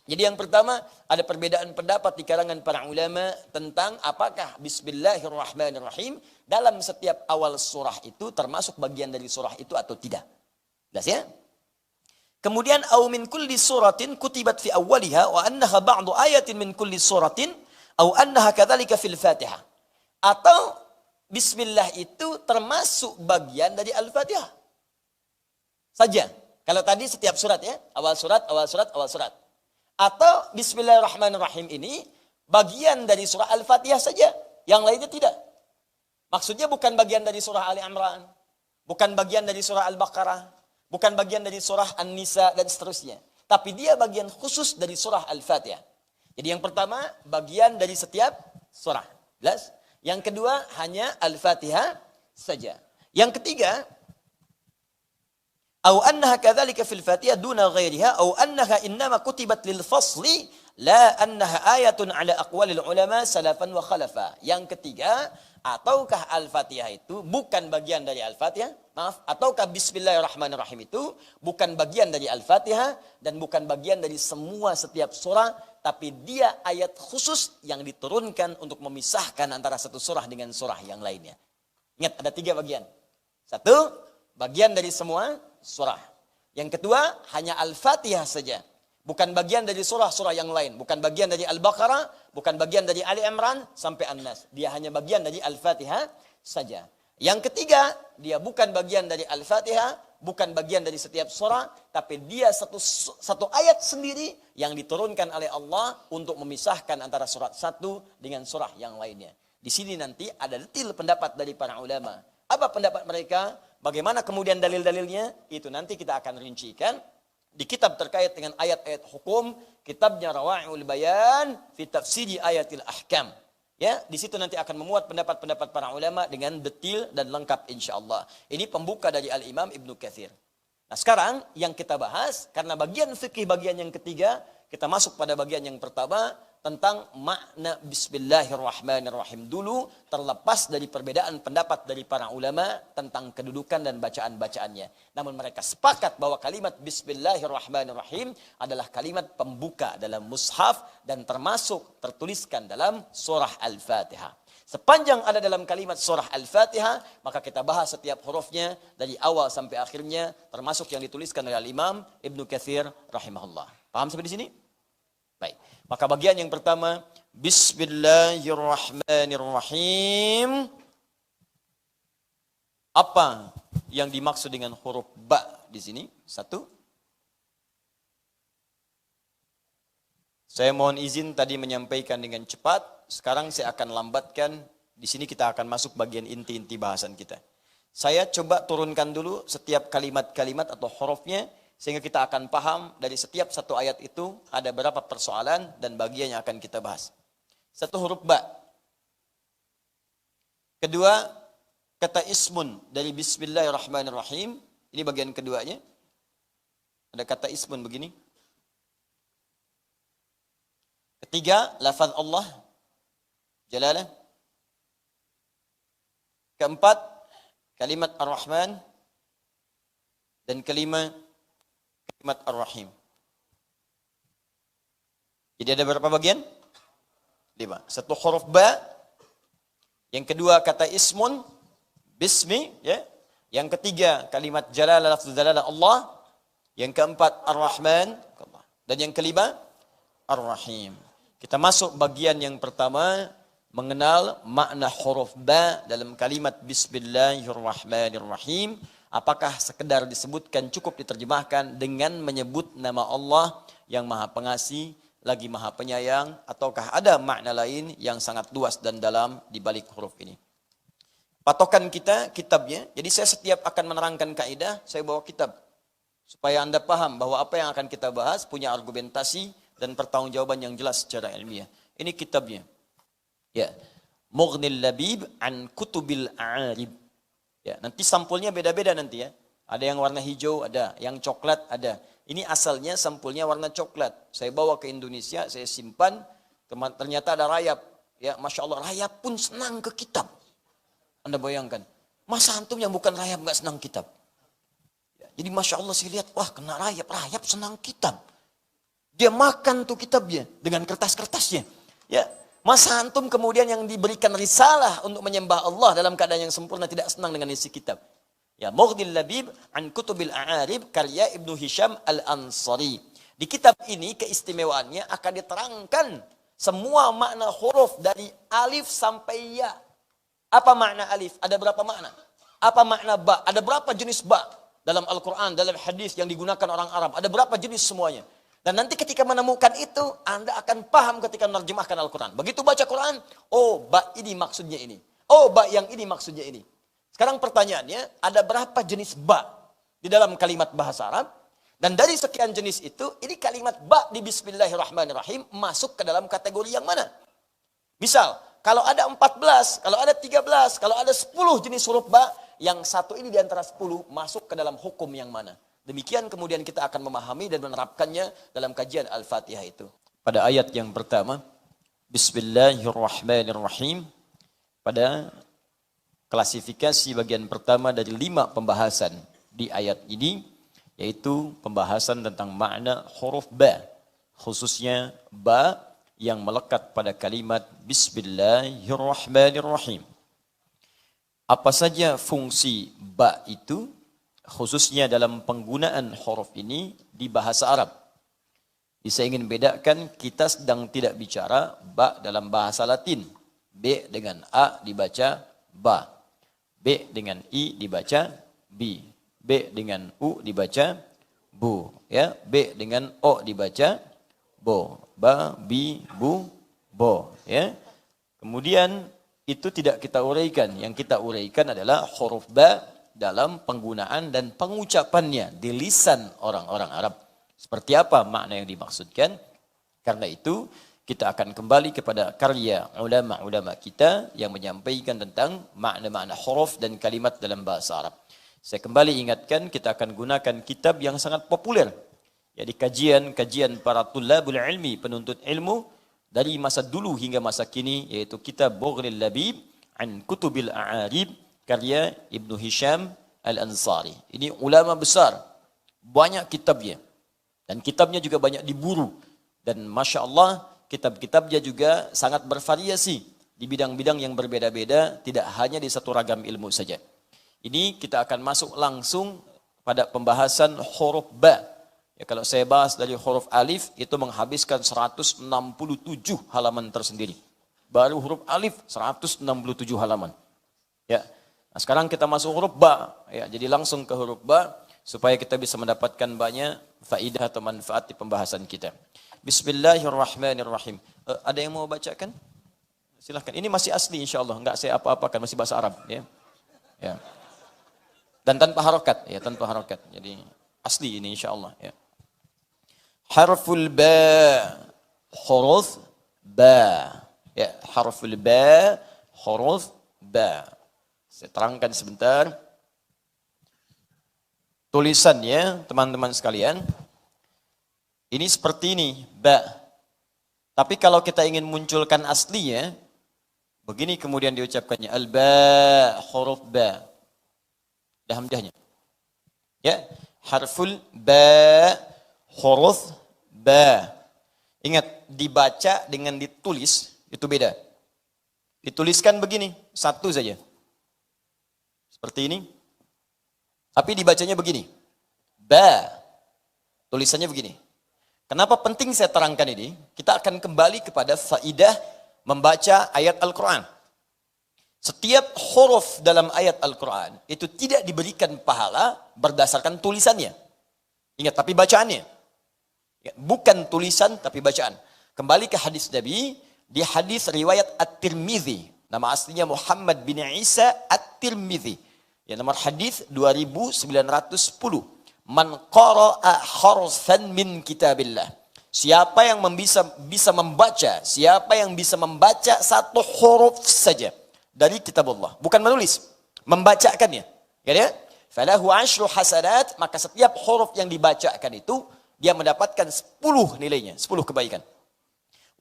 [SPEAKER 1] Jadi yang pertama ada perbedaan pendapat di kalangan para ulama tentang apakah Bismillahirrahmanirrahim dalam setiap awal surah itu termasuk bagian dari surah itu atau tidak. Jelas ya? Kemudian au min kulli suratin kutibat fi awwaliha wa annaha ba'du ayatin min kulli suratin au annaha kadzalika fil Fatihah. Atau bismillah itu termasuk bagian dari Al-Fatihah. Saja. Kalau tadi setiap surat ya, awal surat, awal surat, awal surat. Atau bismillahirrahmanirrahim ini bagian dari surah Al-Fatihah saja, yang lainnya tidak. Maksudnya bukan bagian dari surah Ali Imran, bukan bagian dari surah Al-Baqarah, bukan bagian dari surah An-Nisa dan seterusnya. Tapi dia bagian khusus dari surah Al-Fatihah. Jadi yang pertama, bagian dari setiap surah. Jelas? Yang kedua, hanya Al-Fatihah saja. Yang ketiga, au annaha kadzalika fil Fatihah duna ghairiha au annaha innama kutibat lil fasli la annaha ayatun ala aqwalil ulama salafan wa khalafa. Yang ketiga, ataukah Al-Fatihah itu bukan bagian dari Al-Fatihah? Maaf, ataukah Bismillahirrahmanirrahim itu bukan bagian dari Al-Fatihah dan bukan bagian dari semua setiap surah, tapi dia ayat khusus yang diturunkan untuk memisahkan antara satu surah dengan surah yang lainnya. Ingat, ada 3 bagian. 1, bagian dari semua surah. Yang kedua, hanya Al-Fatihah saja. Bukan bagian dari surah-surah yang lain. Bukan bagian dari Al-Baqarah, bukan bagian dari Ali Imran sampai An-Nas. Dia hanya bagian dari Al-Fatihah saja. Yang ketiga, dia bukan bagian dari Al-Fatihah, bukan bagian dari setiap surah, tapi dia satu ayat sendiri yang diturunkan oleh Allah untuk memisahkan antara surat satu dengan surah yang lainnya. Di sini nanti ada detail pendapat dari para ulama. Apa pendapat mereka? Bagaimana kemudian dalil-dalilnya? Itu nanti kita akan rincikan di kitab terkait dengan ayat-ayat hukum, kitabnya Rawai'ul Bayan fi Tafsiri Ayatil Ahkam. Ya, di situ nanti akan memuat pendapat-pendapat para ulama dengan detail dan lengkap insyaallah. Ini pembuka dari Al-Imam Ibnu Katsir. Nah, sekarang yang kita bahas karena bagian fikih bagian yang ketiga, kita masuk pada bagian yang pertama tentang makna Bismillahirrahmanirrahim dulu, terlepas dari perbedaan pendapat dari para ulama tentang kedudukan dan bacaan-bacaannya. Namun mereka sepakat bahwa kalimat Bismillahirrahmanirrahim adalah kalimat pembuka dalam mushaf dan termasuk tertuliskan dalam surah Al-Fatihah. Sepanjang ada dalam kalimat surah Al-Fatihah, maka kita bahas setiap hurufnya dari awal sampai akhirnya, termasuk yang dituliskan oleh Al-Imam Ibnu Katsir rahimahullah. Paham sampai di sini? Baik. Maka bagian yang pertama, Bismillahirrahmanirrahim. Apa yang dimaksud dengan huruf ba di sini? 1. Saya mohon izin tadi menyampaikan dengan cepat. Sekarang saya akan lambatkan. Di sini kita akan masuk bagian inti-inti bahasan kita. Saya coba turunkan dulu setiap kalimat-kalimat atau hurufnya, sehingga kita akan paham dari setiap satu ayat itu ada berapa persoalan dan bagian yang akan kita bahas. Satu huruf ba. Kedua, kata ismun dari bismillahirrahmanirrahim. Ini bagian keduanya. Ada kata ismun begini. Ketiga, lafaz Allah jalalah. Keempat, kalimat Ar-Rahman. Dan kelima, kalimat Ar-Rahim. Jadi ada berapa bagian? 5. Satu huruf ba. Yang kedua kata ismun, bismi, ya. Yang ketiga kalimat jalalah, lafaz jalalah Allah. Yang keempat Ar-Rahman. Dan yang kelima Ar-Rahim. Kita masuk bagian yang pertama, mengenal makna huruf ba dalam kalimat Bismillahirrahmanirrahim. Apakah sekedar disebutkan cukup diterjemahkan dengan menyebut nama Allah yang Maha Pengasih, lagi Maha Penyayang, ataukah ada makna lain yang sangat luas dan dalam di balik huruf ini? Patokan kita kitabnya. Jadi saya setiap akan menerangkan kaidah, saya bawa kitab supaya Anda paham bahwa apa yang akan kita bahas punya argumentasi dan pertanggungjawaban yang jelas secara ilmiah. Ini kitabnya. Ya, Mughnil Labib an Kutubil A'arib. Ya, nanti sampulnya beda-beda nanti ya. Ada yang warna hijau, ada yang coklat, ada. Ini asalnya sampulnya warna coklat. Saya bawa ke Indonesia, saya simpan. Ternyata ada rayap. Ya, masya Allah, rayap pun senang ke kitab. Anda bayangkan, masa antum yang bukan rayap nggak senang kitab? Ya, jadi masya Allah saya lihat, wah kena rayap, rayap senang kitab. Dia makan tuh kitabnya dengan kertas-kertasnya. Ya. Masa antum kemudian yang diberikan risalah untuk menyembah Allah dalam keadaan yang sempurna tidak senang dengan isi kitab. Ya, Mughnil Labib an Kutubil A'arib karya Ibnu Hisham Al-Ansari. Di kitab ini keistimewaannya akan diterangkan semua makna huruf dari alif sampai ya. Apa makna alif? Ada berapa makna? Apa makna ba? Ada berapa jenis ba dalam Al-Quran, dalam hadis yang digunakan orang Arab? Ada berapa jenis semuanya? Dan nanti ketika menemukan itu, Anda akan paham ketika menerjemahkan Al-Quran. Begitu baca Quran, oh ba ini maksudnya ini. Oh ba yang ini maksudnya ini. Sekarang pertanyaannya, ada berapa jenis ba di dalam kalimat bahasa Arab? Dan dari sekian jenis itu, ini kalimat ba di Bismillahirrahmanirrahim masuk ke dalam kategori yang mana? Misal, kalau ada 14, kalau ada 13, kalau ada 10 jenis huruf ba, yang satu ini di antara 10 masuk ke dalam hukum yang mana? Demikian kemudian kita akan memahami dan menerapkannya dalam kajian Al-Fatihah itu. Pada ayat yang pertama, Bismillahirrahmanirrahim. Pada klasifikasi bagian pertama dari 5 pembahasan di ayat ini, yaitu pembahasan tentang makna huruf ba, khususnya ba yang melekat pada kalimat Bismillahirrahmanirrahim. Apa saja fungsi ba itu? Khususnya dalam penggunaan huruf ini di bahasa Arab. Saya ingin bedakan, kita sedang tidak bicara ba dalam bahasa Latin. B dengan A dibaca ba. B dengan I dibaca bi. B dengan U dibaca bu. Ya, B dengan O dibaca bo. Ba, bi, bu, bo. Ya. Kemudian itu tidak kita uraikan. Yang kita uraikan adalah huruf ba dalam penggunaan dan pengucapannya di lisan orang-orang Arab. Seperti apa makna yang dimaksudkan? Karena itu kita akan kembali kepada karya ulama-ulama kita yang menyampaikan tentang makna-makna huruf dan kalimat dalam bahasa Arab. Saya kembali ingatkan, kita akan gunakan kitab yang sangat populer. Jadi kajian para tulabul ilmi, penuntut ilmu dari masa dulu hingga masa kini, yaitu kitab Mughnil Labib an Kutubil A'arib karya Ibnu Hisham Al-Ansari. Ini ulama besar, banyak kitabnya. Dan kitabnya juga banyak diburu. Dan Masya Allah, kitab-kitabnya juga sangat bervariasi di bidang-bidang yang berbeda-beda, tidak hanya di satu ragam ilmu saja. Ini kita akan masuk langsung pada pembahasan huruf ba. Ya, kalau saya bahas dari huruf alif, itu menghabiskan 167 halaman tersendiri. Baru huruf alif, 167 halaman. Ya. Nah, sekarang kita masuk huruf ba. Ya, jadi langsung ke huruf ba supaya kita bisa mendapatkan banyak faidah atau manfaat di pembahasan kita. Bismillahirrahmanirrahim. Ada yang mau bacakan? Silahkan. Ini masih asli insya Allah. Enggak saya apa-apakan. Masih bahasa Arab. Ya. Ya. Dan tanpa harokat. Ya, tanpa harokat. Jadi asli ini insya Allah. Ya. Harful ba. Huruf ba. Ya, harful ba, huruf ba. Saya terangkan sebentar. Tulisannya, teman-teman sekalian, ini seperti ini, ba. Tapi kalau kita ingin munculkan aslinya, begini kemudian diucapkannya, al-ba, huruf ba. Dah hamzahnya. Ya, harful ba, huruf ba. Ingat, dibaca dengan ditulis, itu beda. Dituliskan begini, satu saja. Seperti ini. Tapi dibacanya begini. Ba. Tulisannya begini. Kenapa penting saya terangkan ini? Kita akan kembali kepada faidah membaca ayat Al-Quran. Setiap huruf dalam ayat Al-Quran itu tidak diberikan pahala berdasarkan tulisannya. Ingat, tapi bacaannya. Bukan tulisan, tapi bacaan. Kembali ke hadis Nabi, di hadis riwayat At-Tirmidzi. Nama aslinya Muhammad bin Isa At-Tirmidzi. Ya, nomor hadis 2910. Man qara'a harfan min kitabillah. Siapa yang bisa membaca, siapa yang bisa membaca satu huruf saja dari kitab Allah, bukan menulis, membacakannya. Ya, falahu 10 hasanat, maka setiap huruf yang dibacakan itu dia mendapatkan 10 nilainya, 10 kebaikan.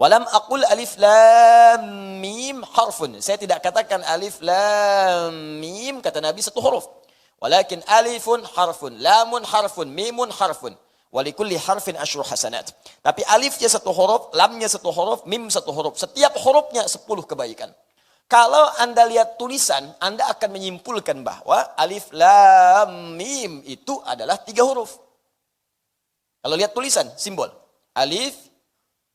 [SPEAKER 1] Walam aqul alif lam mim harfun. Saya tidak katakan alif lam mim kata Nabi satu huruf. Walakin alifun harfun, lamun harfun, mimun harfun. Walikulli harfin 10 hasanat. Tapi alifnya satu huruf, lamnya satu huruf, mim satu huruf. Setiap hurufnya 10 kebaikan. Kalau Anda lihat tulisan, Anda akan menyimpulkan bahwa alif lam mim itu adalah 3 huruf. Kalau lihat tulisan, simbol. Alif,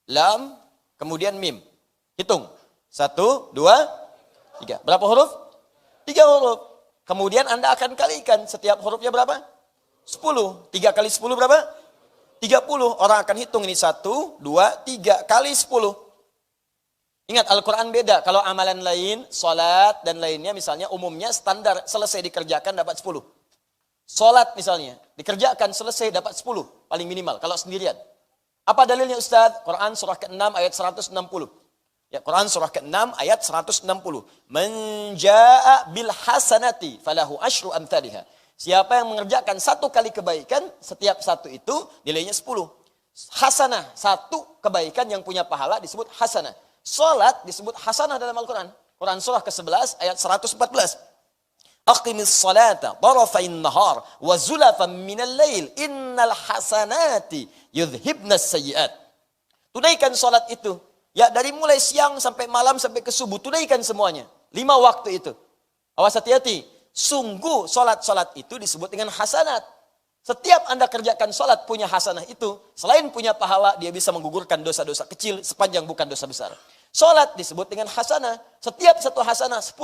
[SPEAKER 1] lam, kemudian mim. Hitung. 1, 2, 3. Berapa huruf? 3 huruf. Kemudian Anda akan kalikan setiap hurufnya berapa? 10. 3 kali 10 berapa? 30. Orang akan hitung ini 1, 2, 3 kali 10. Ingat Al-Quran beda. Kalau amalan lain, salat dan lainnya misalnya umumnya standar selesai dikerjakan dapat 10. Salat misalnya dikerjakan selesai dapat 10. Paling minimal kalau sendirian. Apa dalilnya Ustaz? Quran surah ke-6 ayat 160. Ya, Quran surah ke-6 ayat 160. Man jaa'a bil hasanati falahu 10 amsalihha. Siapa yang mengerjakan satu kali kebaikan, setiap satu itu nilainya 10. Hasanah, satu kebaikan yang punya pahala disebut hasanah. Salat disebut hasanah dalam Al-Quran. Quran surah ke-11 ayat 114. Aqimis salata tarafain nahar wa zulafan minal lail innal hasanati yudhibnas sayyiat. Tunaikan salat itu. Ya, dari mulai siang sampai malam sampai ke subuh, tunaikan semuanya. 5 waktu itu. Awas hati-hati. Sungguh salat-salat itu disebut dengan hasanat. Setiap Anda kerjakan salat punya hasanah itu, selain punya pahala, dia bisa menggugurkan dosa-dosa kecil sepanjang bukan dosa besar. Salat disebut dengan hasanah. Setiap satu hasanah 10.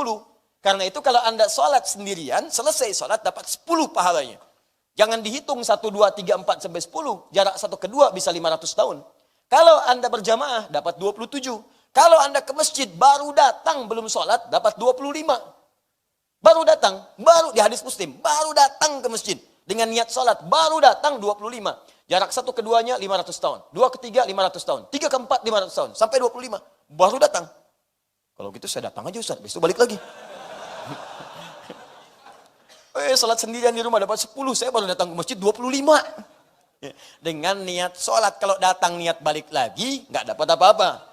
[SPEAKER 1] Karena itu kalau Anda salat sendirian, selesai salat dapat 10 pahalanya. Jangan dihitung 1, 2, 3, 4 sampai 10. Jarak satu ke dua bisa 500 tahun. Kalau Anda berjamaah dapat 27. Kalau Anda ke masjid baru datang belum sholat dapat 25. Baru datang, baru di hadis Muslim, baru datang ke masjid dengan niat sholat, baru datang 25. Jarak satu keduanya 500 tahun. 2 ketiga 500 tahun. 3 keempat 500 tahun. Sampai 25. Baru datang. Kalau gitu saya datang aja Ustaz, besok balik lagi. Sholat sendirian di rumah dapat 10, saya baru datang ke masjid 25. Dengan niat sholat, kalau datang niat balik lagi, nggak dapat apa-apa.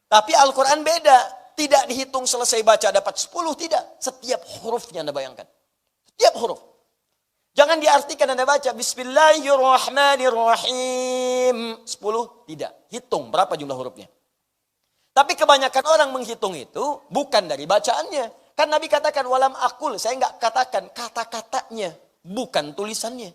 [SPEAKER 1] Tapi Al-Quran beda. Tidak dihitung selesai baca dapat 10, tidak. Setiap hurufnya Anda bayangkan. Setiap huruf. Jangan diartikan Anda baca, Bismillahirrahmanirrahim. 10, tidak. Hitung berapa jumlah hurufnya. Tapi kebanyakan orang menghitung itu bukan dari bacaannya. Kan Nabi katakan, walam akul. Saya nggak katakan kata-katanya, bukan tulisannya.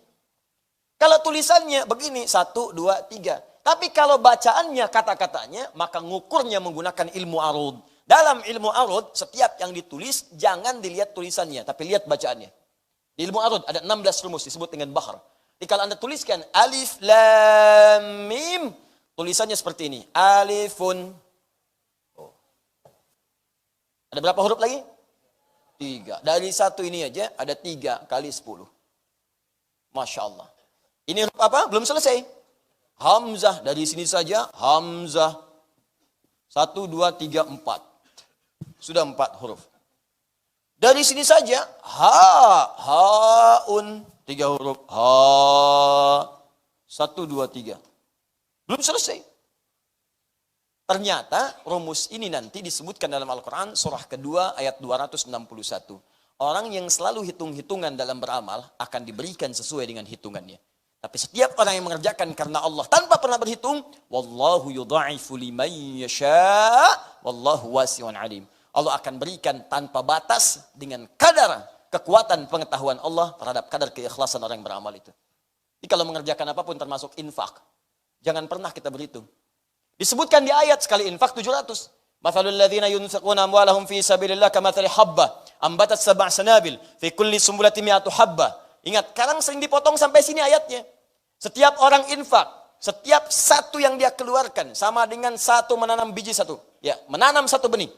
[SPEAKER 1] Kalau tulisannya begini, 1, 2, 3. Tapi kalau bacaannya, kata-katanya, maka ngukurnya menggunakan ilmu arud. Dalam ilmu arud, setiap yang ditulis, jangan dilihat tulisannya, tapi lihat bacaannya. Di ilmu arud ada 16 rumus disebut dengan bahar. Jadi kalau Anda tuliskan alif, lam, mim, tulisannya seperti ini. Alifun. Oh. Ada berapa huruf lagi? 3. Dari satu ini aja ada 3 kali 10. Masya Allah. Ini huruf apa? Belum selesai. Hamzah. Dari sini saja Hamzah. 1, 2, 3, 4. Sudah 4 huruf. Dari sini saja, haun, 3 huruf, 1, 2, 3. Belum selesai. Ternyata rumus ini nanti disebutkan dalam Al-Quran surah kedua ayat 261. Orang yang selalu hitung-hitungan dalam beramal akan diberikan sesuai dengan hitungannya. Tapi setiap orang yang mengerjakan karena Allah tanpa pernah berhitung, wallahu yudha'ifu liman yasha' wallahu wasi'un alim. Allah akan berikan tanpa batas dengan kadar kekuatan pengetahuan Allah terhadap kadar keikhlasan orang yang beramal itu. Jadi kalau mengerjakan apapun termasuk infak, jangan pernah kita berhitung. Disebutkan di ayat sekali infak 700. Mathalul ladzina yunfiquna amwalahum fi sabilillah kamathali habbah ambatat sab'a sanabil fi kulli sumbulatin mi'atu habbah. Ingat, sekarang sering dipotong sampai sini ayatnya. Setiap orang infak, setiap satu yang dia keluarkan sama dengan satu menanam biji satu. Ya, menanam satu benih.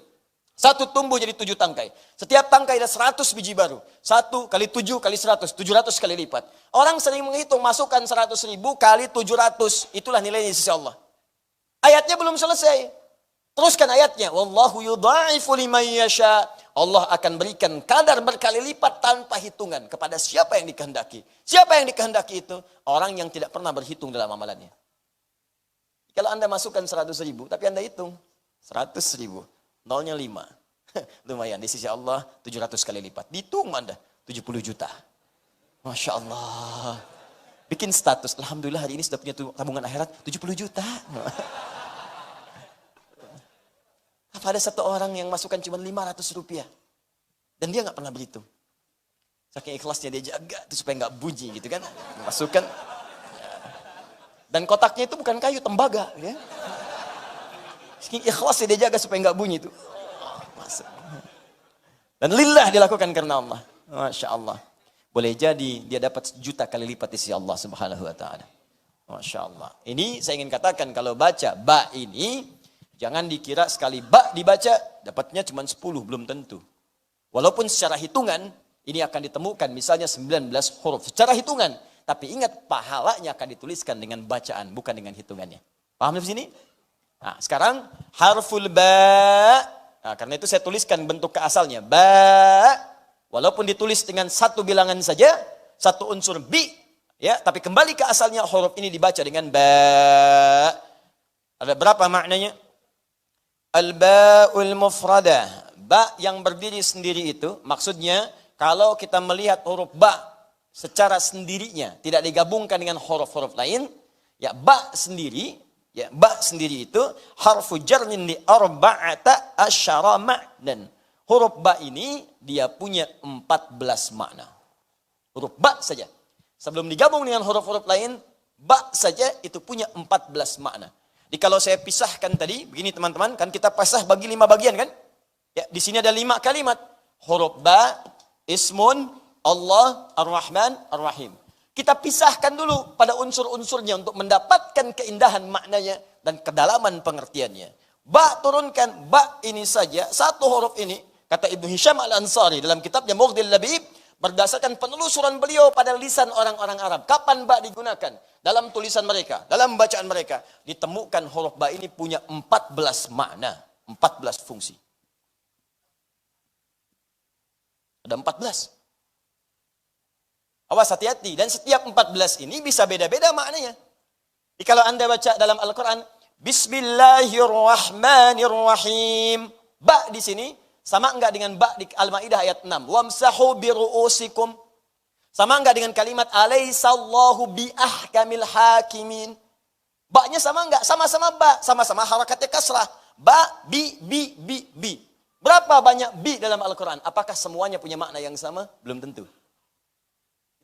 [SPEAKER 1] Satu tumbuh jadi 7 tangkai. Setiap tangkai ada 100 biji baru. 1 kali 7 kali 100, 700 kali lipat. Orang sering menghitung, masukkan 100.000 kali 700. Itulah nilainya di sisi Allah. Ayatnya belum selesai. Teruskan ayatnya. Wallahu yudha'ifu liman yasha. Allah akan berikan kadar berkali lipat tanpa hitungan kepada siapa yang dikehendaki. Siapa yang dikehendaki itu? Orang yang tidak pernah berhitung dalam amalannya. Kalau Anda masukkan 100.000, tapi Anda hitung 100.000. Nolnya 5. Lumayan, di sisi Allah 700 kali lipat. Dihitung Anda 70 juta. Masya Allah. Bikin status, alhamdulillah hari ini sudah punya tabungan akhirat 70 juta. Apa ada satu orang yang masukkan cuma 500 rupiah. Dan dia nggak pernah berhitung. Saking ikhlasnya dia jaga itu supaya nggak bunyi gitu kan. Masukkan. Dan kotaknya itu bukan kayu, tembaga. Ya. Saking ikhlasnya dia jaga supaya nggak bunyi itu. Masuk. Dan lillah dilakukan karena Allah. Masya Allah. Boleh jadi dia dapat 1 juta kali lipat di sisi Allah Subhanahu wa taala. Masya Allah. Ini saya ingin katakan kalau baca ba ini jangan dikira sekali ba dibaca dapatnya cuma 10, belum tentu. Walaupun secara hitungan ini akan ditemukan misalnya 19 huruf secara hitungan, tapi ingat pahalanya akan dituliskan dengan bacaan bukan dengan hitungannya. Paham di sini? Nah, sekarang harful ba. Nah, karena itu saya tuliskan bentuk keasalnya ba. Walaupun ditulis dengan satu bilangan saja, satu unsur bi, ya, tapi kembali ke asalnya huruf ini dibaca dengan ba. Ada berapa maknanya? Al-ba'ul mufradah. Ba yang berdiri sendiri itu, maksudnya kalau kita melihat huruf ba secara sendirinya, tidak digabungkan dengan huruf-huruf lain, ya ba sendiri, ya ba sendiri itu harfu jarrin li arba'ata asyara ma'nan. Huruf ba ini dia punya 14 makna. Huruf ba saja. Sebelum digabung dengan huruf-huruf lain, ba saja itu punya 14 makna. Jadi kalau saya pisahkan tadi, begini teman-teman, kan kita pisah bagi 5 bagian kan? Ya, di sini ada 5 kalimat. Huruf ba, ismun, Allah, ar-Rahman, ar-Rahim. Kita pisahkan dulu pada unsur-unsurnya untuk mendapatkan keindahan maknanya dan kedalaman pengertiannya. Ba turunkan, ba ini saja, satu huruf ini, kata Ibnu Hisham Al-Ansari dalam kitabnya Mughdil Labib, berdasarkan penelusuran beliau pada lisan orang-orang Arab. Kapan ba digunakan? Dalam tulisan mereka, dalam bacaan mereka. Ditemukan huruf ba ini punya 14 makna, 14 fungsi. Ada 14. Awas hati-hati. Dan setiap 14 ini bisa beda-beda maknanya. Jadi kalau Anda baca dalam Al-Quran, Bismillahirrahmanirrahim. Ba di sini sama enggak dengan ba di Al-Maidah ayat 6? Wamsahu biru'usikum. Sama enggak dengan kalimat alaihissallahu biahkamil hakimin? Ba-nya sama enggak? Sama-sama ba, sama-sama harakatnya kasrah. Ba, bi. Berapa banyak bi dalam Al-Quran? Apakah semuanya punya makna yang sama? Belum tentu.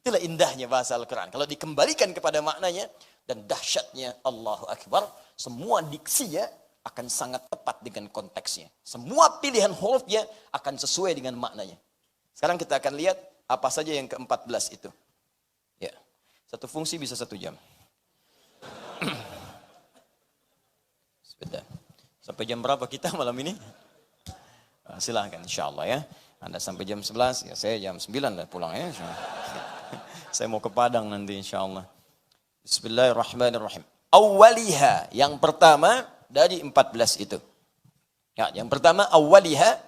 [SPEAKER 1] Itulah indahnya bahasa Al-Quran. Kalau dikembalikan kepada maknanya dan dahsyatnya Allahu Akbar, semua diksinya akan sangat tepat dengan konteksnya. Semua pilihan hurufnya akan sesuai dengan maknanya. Sekarang kita akan lihat apa saja yang ke-14 itu. Ya, satu fungsi bisa 1 jam. Sebentar. Sampai jam berapa kita malam ini? Silahkan insya Allah ya. Anda sampai jam 11, ya saya jam 9 lah pulang ya. Saya mau ke Padang nanti insya Allah. Bismillahirrahmanirrahim. Awwaliha, yang pertama dari 14 itu. Ya, yang pertama awwaliha.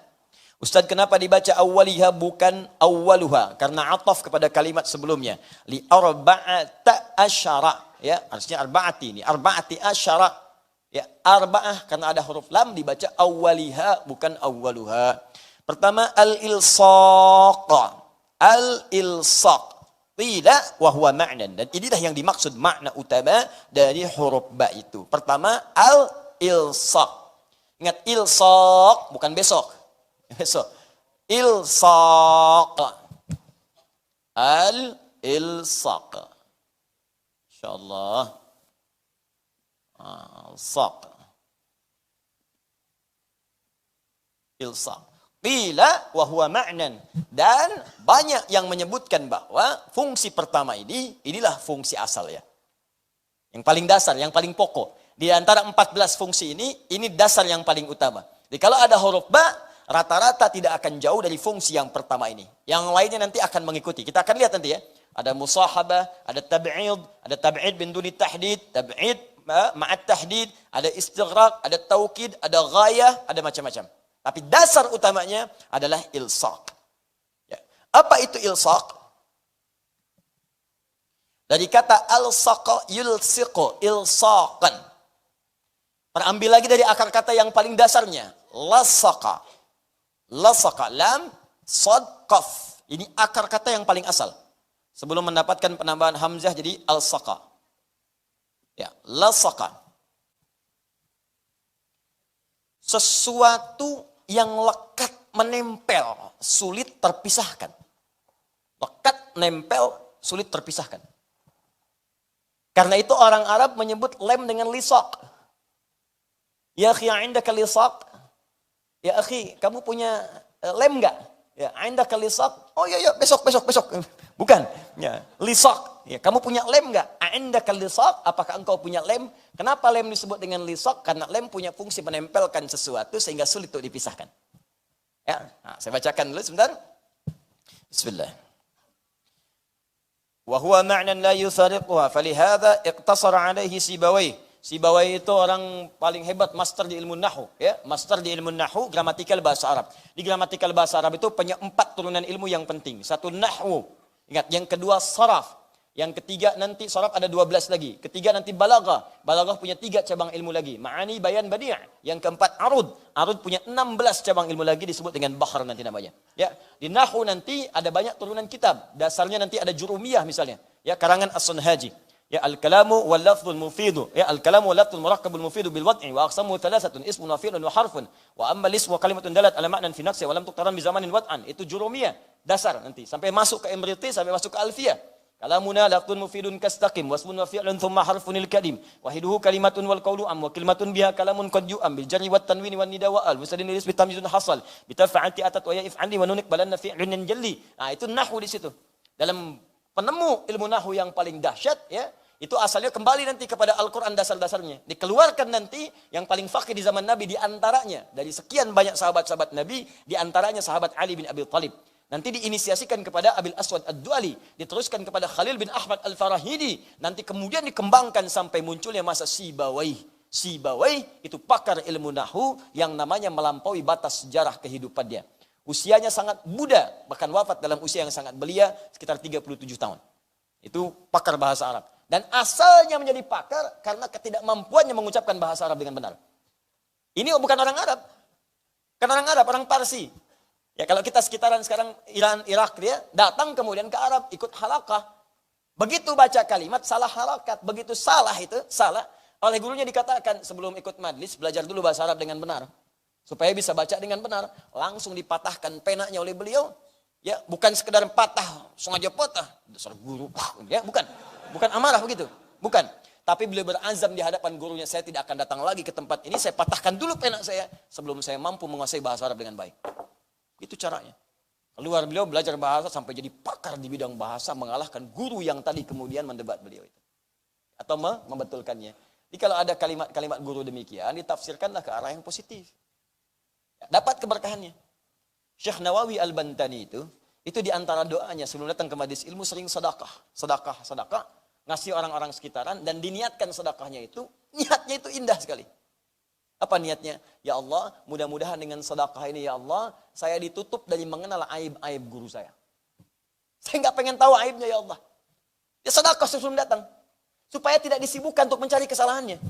[SPEAKER 1] Ustaz, kenapa dibaca awwaliha bukan awwaluha? Karena ataf kepada kalimat sebelumnya. Li arba'ata asyara. Ya, harusnya arba'ati ini. Arba'ati asyara. Ya, arba'ah karena ada huruf lam dibaca awwaliha bukan awwaluha. Pertama al-ilsaq. Al-ilsaq. Qila wa huwa ma'nan. Dan inilah yang dimaksud makna utama dari huruf ba itu. Pertama al-ilsaq. Ingat ilsaq bukan besok. Besok. Ilsaq. Al-ilsaq. Insyaallah. Ilsaq. Ilsaq. Qila wa huwa ma'nan. Dan banyak yang menyebutkan bahwa fungsi pertama inilah fungsi asal ya. Yang paling dasar, yang paling pokok. Di antara 14 fungsi ini dasar yang paling utama. Jadi kalau ada huruf ba, rata-rata tidak akan jauh dari fungsi yang pertama ini. Yang lainnya nanti akan mengikuti. Kita akan lihat nanti ya. Ada musahabah, ada tab'id bin duni tahdid, tab'id ma'at tahdid, ada istighraq, ada taukid, ada ghayah, ada macam-macam. Tapi dasar utamanya adalah ilsaq. Ya. Apa itu ilsaq? Dari kata alsaqa yulsiqu, ilsaqan. Terambil lagi dari akar kata yang paling dasarnya, lasaqa. Lasaqa, lam, sad, qaf. Ini akar kata yang paling asal. Sebelum mendapatkan penambahan hamzah jadi alsaqa. Ya, lasaqa. Sesuatu yang lekat menempel, sulit terpisahkan. Lekat, nempel, sulit terpisahkan. Karena itu orang Arab menyebut lem dengan lisaq. Ya akhi, indaka lisaq? Ya akhi, kamu punya lem enggak? Ya, indaka lisaq? Oh iya, besok. Bukan, ya, lisaq. Ya, kamu punya lem enggak? Indaka lisaq? Apakah engkau punya lem? Kenapa lem disebut dengan lisaq? Karena lem punya fungsi menempelkan sesuatu sehingga sulit untuk dipisahkan. Ya, nah, saya bacakan dulu sebentar. Bismillah. Wa huwa ma'nan la yusariquha, falihadza iqtasara alaihi Sibawayh. Sibawayh itu orang paling hebat, master di ilmu nahwu, ya, master di ilmu nahwu, gramatikal bahasa Arab. Di gramatikal bahasa Arab itu punya 4 turunan ilmu yang penting. Satu nahwu. Ingat, yang kedua saraf. Yang ketiga nanti saraf ada 12 lagi. Ketiga nanti balaghah. Balaghah punya 3 cabang ilmu lagi. Ma'ani, bayan, badi'. Yang keempat arud. Arud punya 16 cabang ilmu lagi disebut dengan bahr nanti namanya. Ya, di nahwu nanti ada banyak turunan kitab. Dasarnya nanti ada jurumiyah misalnya. Ya, karangan As-Sunhaji. Ya, al-kalamu wal lafzul mufidu. Ya, al-kalamu wal lafzul murakkabul mufidu bil wad'i wa aqsamu thalathatun ismun wa fi'lun wa harfun. Wa amma al-ismu wa kalimatun dalat ala ma'nan fi nafsi wa lam tuqtaran bi zamanin wad'an. Itu jurumiyah. Dasar nanti sampai masuk ke imriti, sampai masuk ke alfiyah. Kalamuna lafzun mufidun kastaqim wasmun wa fi'lun thumma harfunil kalim wahiduhu kalimatun wal qawlu am wa kalimatun biha kalamun qad yu'am bil jarri wat tanwini wan nida wa al musadin lis bi tamyizun hasal bi tafa'ati atat wa ya'if 'anni wa nunik balanna fi'lun jalli. Nah, itu nahwu di situ. Dalam penemu ilmu nahwu yang paling dahsyat ya, itu asalnya kembali nanti kepada Al-Qur'an dasar-dasarnya. Dikeluarkan nanti yang paling faqih di zaman Nabi di antaranya dari sekian banyak sahabat-sahabat Nabi, di antaranya sahabat Ali bin Abi Thalib. Nanti diinisiasikan kepada Abil Aswad Ad-Duali, diteruskan kepada Khalil bin Ahmad Al-Farahidi, nanti kemudian dikembangkan sampai munculnya masa Sibawayh. Sibawayh itu pakar ilmu nahwu yang namanya melampaui batas sejarah kehidupan dia. Usianya sangat muda, bahkan wafat dalam usia yang sangat belia, sekitar 37 tahun. Itu pakar bahasa Arab. Dan asalnya menjadi pakar karena ketidakmampuannya mengucapkan bahasa Arab dengan benar. Ini bukan orang Arab. Kan orang Arab, orang Parsi. Ya, kalau kita sekitaran sekarang Iran, Irak dia datang kemudian ke Arab ikut halakah. Begitu baca kalimat salah halakat, begitu salah itu salah. Oleh gurunya dikatakan sebelum ikut majlis belajar dulu bahasa Arab dengan benar supaya bisa baca dengan benar. Langsung dipatahkan penanya oleh beliau. Ya, bukan sekedar patah, sengaja patah. Dasar guru. Ya, bukan amarah begitu. Bukan. Tapi beliau berazam di hadapan gurunya, saya tidak akan datang lagi ke tempat ini, saya patahkan dulu pena saya sebelum saya mampu menguasai bahasa Arab dengan baik. Itu caranya. Keluar beliau belajar bahasa sampai jadi pakar di bidang bahasa, mengalahkan guru yang tadi kemudian mendebat beliau itu. Atau membetulkannya. Jadi kalau ada kalimat-kalimat guru demikian, ditafsirkanlah ke arah yang positif. Dapat keberkahannya. Syekh Nawawi Al-Bantani itu di antara doanya sebelum datang ke majlis ilmu sering sedekah. Ngasih orang-orang sekitaran dan diniatkan sedekahnya itu, niatnya itu indah sekali. Apa niatnya? Ya Allah, mudah-mudahan dengan sedekah ini ya Allah, saya ditutup dari mengenal aib-aib guru saya. Saya nggak pengen tahu aibnya ya Allah. Ya sedekah sebelum datang. Supaya tidak disibukkan untuk mencari kesalahannya.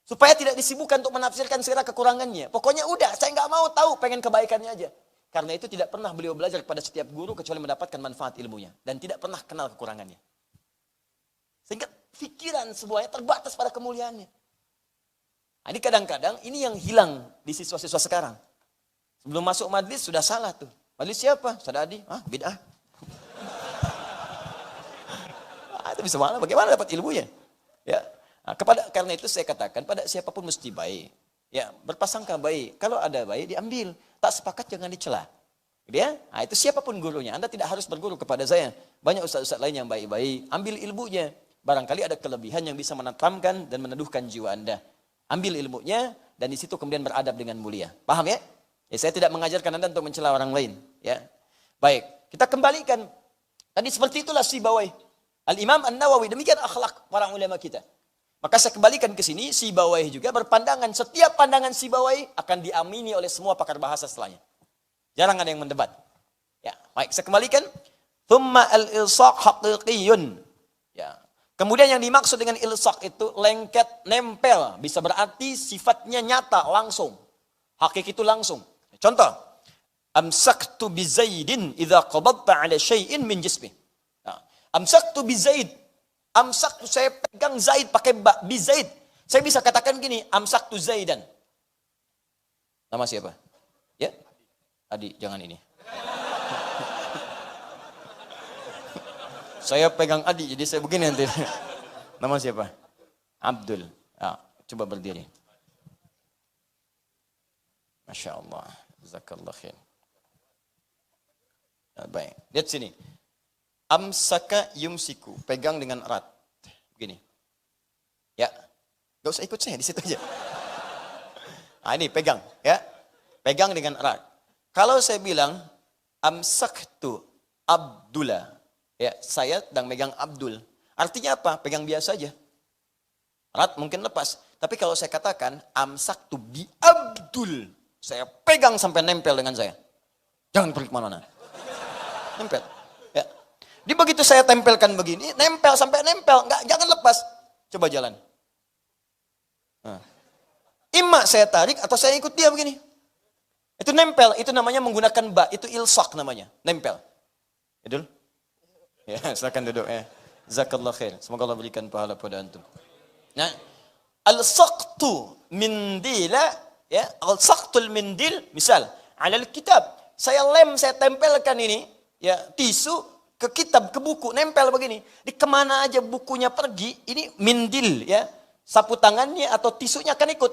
[SPEAKER 1] Supaya tidak disibukkan untuk menafsirkan segala kekurangannya. Pokoknya udah, saya nggak mau tahu, pengen kebaikannya aja. Karena itu tidak pernah beliau belajar kepada setiap guru kecuali mendapatkan manfaat ilmunya. Dan tidak pernah kenal kekurangannya. Sehingga pikiran semuanya terbatas pada kemuliaannya. Nah, ini kadang-kadang ini yang hilang di siswa-siswa sekarang. Sebelum masuk majlis sudah salah tuh. Majlis siapa? Sadadi? Bid'ah. Itu bisa mana? Bagaimana dapat ilmunya? Ya. Nah, karena itu saya katakan pada siapapun mesti baik. Ya, berprasangka baik. Kalau ada baik diambil, tak sepakat jangan dicela. Ya? Nah, itu siapapun gurunya. Anda tidak harus berguru kepada saya. Banyak ustaz-ustaz lain yang baik-baik. Ambil ilmunya. Barangkali ada kelebihan yang bisa menenteramkan dan meneduhkan jiwa Anda. Ambil ilmunya dan di situ kemudian beradab dengan mulia. Paham ya? Ya, saya tidak mengajarkan Anda untuk mencela orang lain. Ya. Baik, kita kembalikan. Tadi seperti itulah Sibawai. Al-Imam An-Nawawi, demikian akhlak para ulama kita. Maka saya kembalikan ke sini, Sibawai juga berpandangan, setiap pandangan Sibawai akan diamini oleh semua pakar bahasa setelahnya. Jarang ada yang mendebat. Ya, baik, saya kembalikan. Thumma al-ilsaq haqiqiyun. Ya. Kemudian yang dimaksud dengan ilsaq itu lengket, nempel. Bisa berarti sifatnya nyata, langsung. Hakiki itu langsung. Contoh. Amsaktu bi Zaidin idza qabadta ala syai'in min jismi. Amsaktu bi Zaid. Amsaktu, saya pegang Zaid pakai bi Zaid. Saya bisa katakan gini, amsaktu Zaidan. Nama siapa? Ya? Adi, jangan ini. Saya pegang Adi, jadi saya begini nanti. Nama siapa? Abdul. Coba berdiri. Masya Allah. Jazakallah khair. Baik, lihat sini. Amsaka yumsiku. Pegang dengan erat. Begini. Ya. Gak usah ikut saya, di situ aja. Ini pegang. Ya. Pegang dengan erat. Kalau saya bilang, amsaktu Abdullah. Ya, saya sedang megang Abdul. Artinya apa? Pegang biasa aja. Erat mungkin lepas. Tapi kalau saya katakan amsaktu bi Abdul, saya pegang sampai nempel dengan saya. Jangan pergi kemana-mana. Nempel. Ya. Di begitu saya tempelkan begini, nempel sampai nempel, jangan lepas. Coba jalan. Ima saya tarik atau saya ikut dia begini. Itu nempel, itu namanya menggunakan ba, itu ilsak namanya, nempel. Idul? Ya, silakan duduk ya. Jazakallah khair. Semoga Allah berikan pahala pada antum. Nah, al-saqtu mindila, ya, al-saqtul mindil, misal, alal kitab. Saya tempelkan ini, ya, tisu ke kitab, ke buku, nempel begini. Di kemana aja bukunya pergi, ini mindil, ya. Sapu tangannya atau tisunya akan ikut.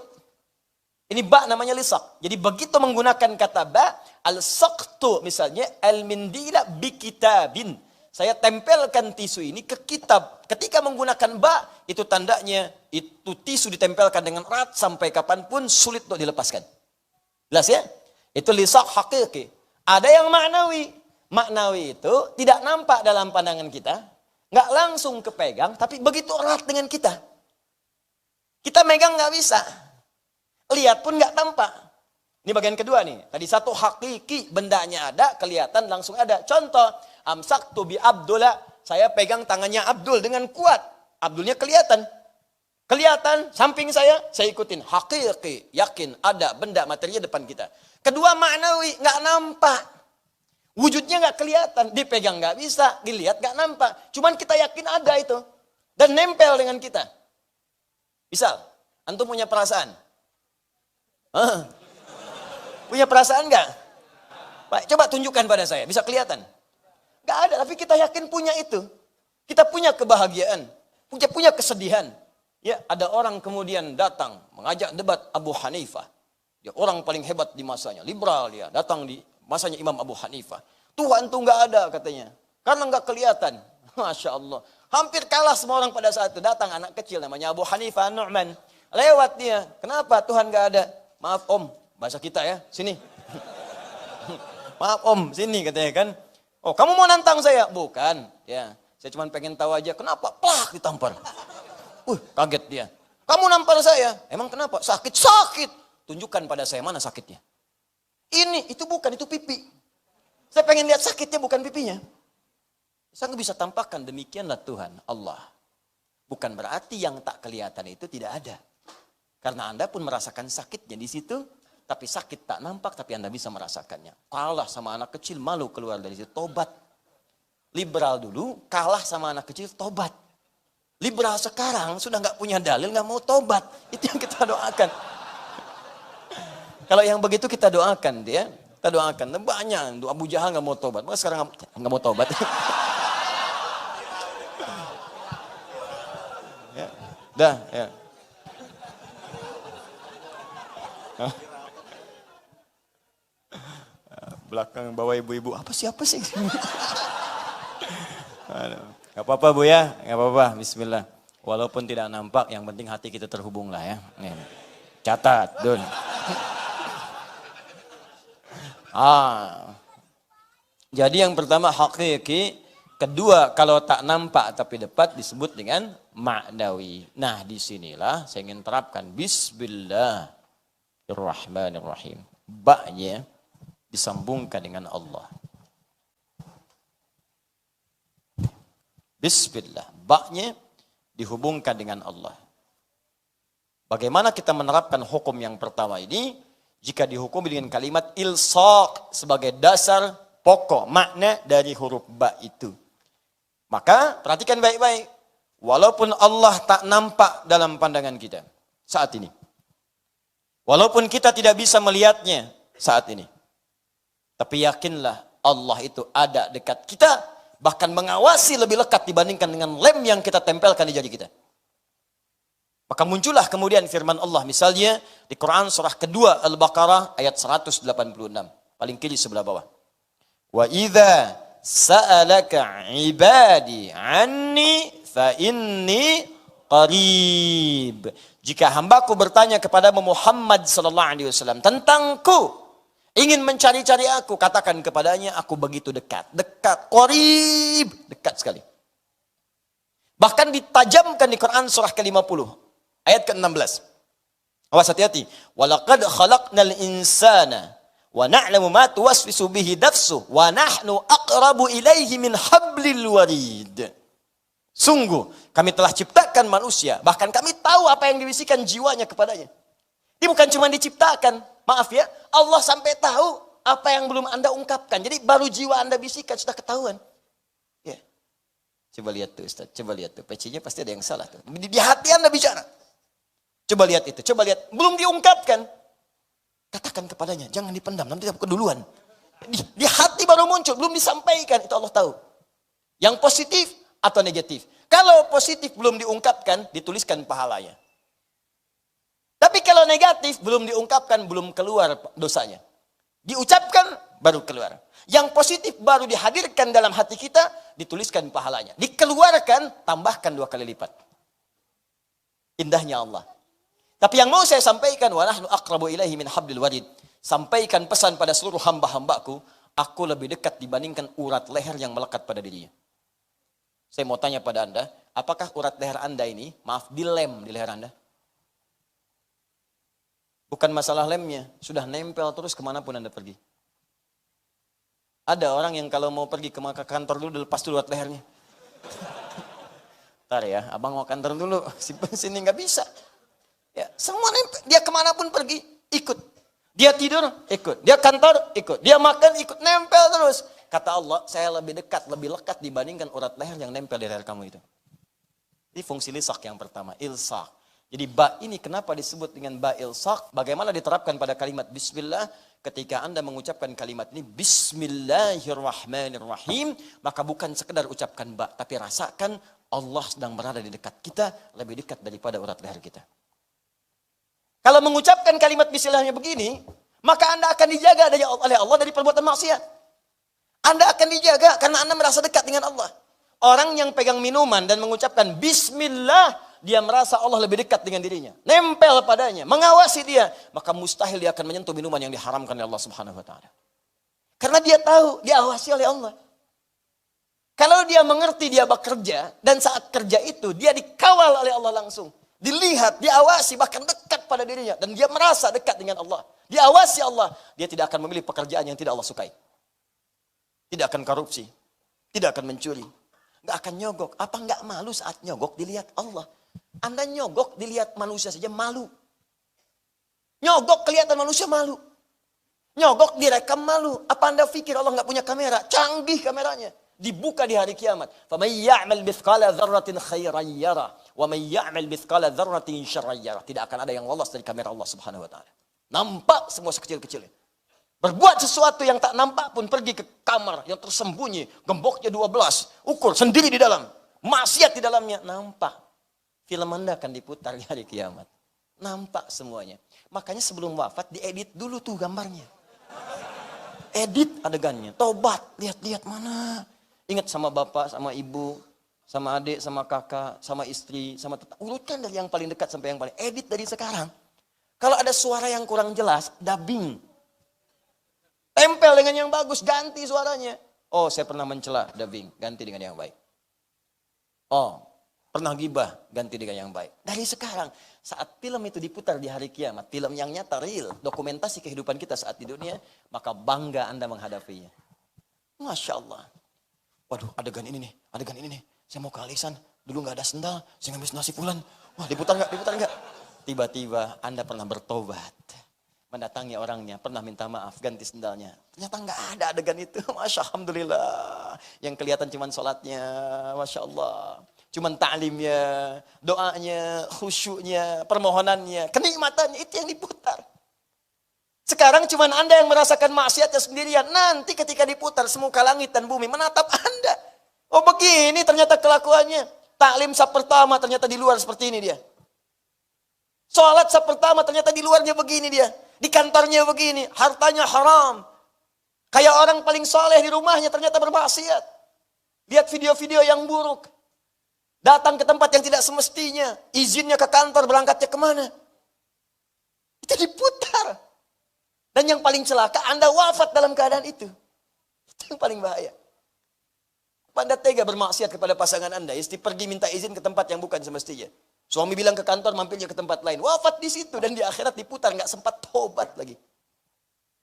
[SPEAKER 1] Ini ba namanya lisak. Jadi begitu menggunakan kata ba, al-saqtu misalnya, al-mindila bi kitabin. Saya tempelkan tisu ini ke kitab. Ketika menggunakan ba, itu tandanya itu tisu ditempelkan dengan erat sampai kapanpun sulit untuk dilepaskan. Jelas ya? Itu lisak hakiki. Ada yang maknawi. Maknawi itu tidak nampak dalam pandangan kita. Nggak langsung kepegang, tapi begitu erat dengan kita. Kita megang nggak bisa. Lihat pun nggak tampak. Ini bagian kedua nih. Tadi satu hakiki, bendanya ada, kelihatan langsung ada. Contoh, amsaktu bi Abdullah, saya pegang tangannya Abdul dengan kuat. Abdulnya kelihatan. Kelihatan, samping saya ikutin. Hakiki, yakin, ada benda materinya depan kita. Kedua maknawi, nggak nampak. Wujudnya nggak kelihatan, dipegang nggak bisa, dilihat nggak nampak. Cuman kita yakin ada itu. Dan nempel dengan kita. Misal, antum punya perasaan. Punya perasaan nggak? Baik, coba tunjukkan pada saya, bisa kelihatan. Nggak ada, tapi kita yakin punya itu. Kita punya kebahagiaan, punya kesedihan. Ya, ada orang kemudian datang mengajak debat Abu Hanifah. Dia orang paling hebat di masanya, liberal dia, datang di masanya Imam Abu Hanifah. Tuhan tuh nggak ada katanya, karena nggak kelihatan. Masya Allah, hampir kalah semua orang pada saat itu. Datang anak kecil namanya Abu Hanifah Nu'man, lewat dia. Kenapa Tuhan nggak ada? Maaf om, bahasa kita ya, sini. Maaf om, sini katanya kan. Oh, kamu mau nantang saya? Bukan. Ya, saya cuma pengen tahu aja kenapa plak ditampar. Kaget dia. Kamu nampar saya. Emang kenapa? Sakit. Sakit. Tunjukkan pada saya mana sakitnya. Ini, itu bukan, itu pipi. Saya pengen lihat sakitnya, bukan pipinya. Saya nggak bisa tampakkan, demikianlah Tuhan, Allah. Bukan berarti yang tak kelihatan itu tidak ada. Karena Anda pun merasakan sakitnya di situ, tapi sakit tak nampak, tapi Anda bisa merasakannya. Kalah sama anak kecil, malu keluar dari situ, tobat. Liberal dulu, kalah sama anak kecil, tobat. Liberal sekarang sudah nggak punya dalil, nggak mau tobat. Itu yang kita doakan. Kalau yang begitu kita doakan dia. Kita doakan, banyak. Abu Jahal nggak mau tobat. Maka sekarang nggak mau tobat. Ya. Dah, ya. Belakang bawa ibu-ibu, apa sih? Gak apa-apa Bu ya, gak apa-apa, bismillah. Walaupun tidak nampak, yang penting hati kita terhubung lah ya. Nih. Catat, Dun. Jadi yang pertama hakiki, kedua kalau tak nampak tapi dapat disebut dengan ma'nawi. Nah disinilah saya ingin terapkan Bismillahirrahmanirrahim. Ba-nya disambungkan dengan Allah. Bismillah. Ba-nya dihubungkan dengan Allah. Bagaimana kita menerapkan hukum yang pertama ini? Jika dihukum dengan kalimat ilsaq sebagai dasar pokok makna dari huruf ba itu. Maka perhatikan baik-baik. Walaupun Allah tak nampak dalam pandangan kita saat ini. Walaupun kita tidak bisa melihatnya saat ini. Tapi yakinlah Allah itu ada dekat kita. Bahkan mengawasi lebih lekat dibandingkan dengan lem yang kita tempelkan di jari kita. Maka muncullah kemudian firman Allah. Misalnya di Quran surah kedua Al-Baqarah ayat 186. Paling kiri sebelah bawah. Wa idza sa'alaka ibadi anni fa inni qarib. Jika hambaku bertanya kepada Muhammad sallallahu alaihi wasallam tentangku, ingin mencari-cari aku, katakan kepadanya aku begitu dekat. Dekat, qarib, dekat sekali. Bahkan ditajamkan di Quran surah ke-50. Ayat ke-16. Awas hati-hati. Walaqad khalaqnal insana wa na'lamu ma tuwaswisu bihi nafsuhu wa nahnu aqrabu ilaihi min hablil warid. Sungguh kami telah ciptakan manusia, bahkan kami tahu apa yang dibisikkan jiwanya kepadanya. Ini bukan cuma diciptakan, maaf ya, Allah sampai tahu apa yang belum Anda ungkapkan. Jadi baru jiwa Anda bisikan sudah ketahuan. Ya. Coba lihat tuh Ustaz, coba lihat tuh. PC-nya pasti ada yang salah tuh. Di hati Anda bicara. Coba lihat itu, coba lihat. Belum diungkapkan. Katakan kepadanya, jangan dipendam, nanti aku keduluan. Di hati baru muncul, belum disampaikan, itu Allah tahu. Yang positif atau negatif. Kalau positif belum diungkapkan, dituliskan pahalanya. Tapi kalau negatif, belum diungkapkan, belum keluar dosanya. Diucapkan, baru keluar. Yang positif baru dihadirkan dalam hati kita, dituliskan pahalanya. Dikeluarkan, tambahkan 2 kali lipat. Indahnya Allah. Tapi yang mau saya sampaikan, wa nahnu aqrabu ilaihi min hablil warid. Sampaikan pesan pada seluruh hamba-hambaku, aku lebih dekat dibandingkan urat leher yang melekat pada dirinya. Saya mau tanya pada Anda, apakah urat leher Anda ini, maaf, dilem di leher Anda? Bukan masalah lemnya, sudah nempel terus kemanapun Anda pergi. Ada orang yang kalau mau pergi ke kantor dulu, lepas dulu urat lehernya. Ntar ya, abang mau kantor dulu, simpen sini, nggak bisa. Ya, semua nempel. Dia kemanapun pergi, ikut. Dia tidur, ikut. Dia kantor, ikut. Dia makan, ikut. Nempel terus. Kata Allah, saya lebih dekat, lebih lekat dibandingkan urat leher yang nempel di leher kamu itu. Ini fungsi lisak yang pertama, ilsak. Jadi ba ini kenapa disebut dengan ba ilsak? Bagaimana diterapkan pada kalimat bismillah? Ketika Anda mengucapkan kalimat ini, bismillahirrahmanirrahim, maka bukan sekedar ucapkan ba, tapi rasakan Allah sedang berada di dekat kita, lebih dekat daripada urat leher kita. Kalau mengucapkan kalimat bismillahnya begini, maka Anda akan dijaga oleh Allah dari perbuatan maksiat. Anda akan dijaga karena Anda merasa dekat dengan Allah. Orang yang pegang minuman dan mengucapkan bismillah, dia merasa Allah lebih dekat dengan dirinya. Nempel padanya, mengawasi dia. Maka mustahil dia akan menyentuh minuman yang diharamkan oleh Allah Subhanahu wa taala. Karena dia tahu, dia awasi oleh Allah. Kalau dia mengerti dia bekerja, dan saat kerja itu dia dikawal oleh Allah langsung. dilihat, diawasi, bahkan dekat pada dirinya. Dan dia merasa dekat dengan Allah. Diawasi Allah. Dia tidak akan memilih pekerjaan yang tidak Allah sukai. Tidak akan korupsi. Tidak akan mencuri. Nggak akan nyogok. Apa nggak malu saat nyogok dilihat Allah? Anda nyogok dilihat manusia saja malu. Nyogok kelihatan manusia malu. Nyogok direkam malu. Apa Anda pikir Allah nggak punya kamera? Canggih kameranya. Dibuka di hari kiamat. فَمَنْ يَعْمَلْ مِثْقَالَ ذَرَّةٍ خَيْرًا يَرَهُ وَمَنْ يَعْمَلْ مِثْقَالَ ذَرَّةٍ شَرًّا يَرَهُ. Tidak akan ada yang lolos dari kamera Allah Subhanahu wa taala. Nampak semua sekecil-kecilnya. Berbuat sesuatu yang tak nampak pun pergi ke kamar yang tersembunyi, gemboknya 12, ukur sendiri di dalam. Maksiat di dalamnya nampak. Film Anda akan diputar di hari kiamat. Nampak semuanya. Makanya sebelum wafat diedit dulu tuh gambarnya. Edit adegannya, tobat, lihat-lihat mana. Ingat sama bapak, sama ibu, sama adik, sama kakak, sama istri, sama tetangga. Urutkan dari yang paling dekat sampai yang paling. Edit dari sekarang. Kalau ada suara yang kurang jelas, dubbing. Tempel dengan yang bagus, ganti suaranya. Oh, saya pernah mencela, dubbing, ganti dengan yang baik. Oh, pernah gibah, ganti dengan yang baik. Dari sekarang, saat film itu diputar di hari kiamat, film yang nyata, real, dokumentasi kehidupan kita saat di dunia, maka bangga Anda menghadapinya. Masya Allah. Waduh, adegan ini nih. Saya mau ke Alisan, dulu gak ada sendal, saya ngambil nasi pulan. Wah, diputar nggak? Tiba-tiba Anda pernah bertobat. Mendatangi orangnya, pernah minta maaf, ganti sendalnya. Ternyata nggak ada adegan itu. Masya Alhamdulillah. Yang kelihatan cuma sholatnya, Masya Allah. Cuman ta'limnya, doanya, khusyuknya, permohonannya, kenikmatannya, itu yang diputar. Sekarang cuma Anda yang merasakan maksiatnya sendirian. Nanti ketika diputar semuka langit dan bumi menatap Anda. Oh begini ternyata kelakuannya. Taklim sab pertama ternyata di luar seperti ini dia. Sholat sab pertama ternyata di luarnya begini dia. Di kantornya begini. Hartanya haram. Kayak orang paling soleh di rumahnya ternyata bermaksiat. Lihat video-video yang buruk. Datang ke tempat yang tidak semestinya. Izinnya ke kantor, berangkatnya kemana. Itu diputar. Dan yang paling celaka, Anda wafat dalam keadaan itu. Itu yang paling bahaya. Anda tega bermaksiat kepada pasangan Anda. Istri pergi minta izin ke tempat yang bukan semestinya. Suami bilang ke kantor, mampirnya ke tempat lain. Wafat di situ dan di akhirat diputar, nggak sempat tobat lagi.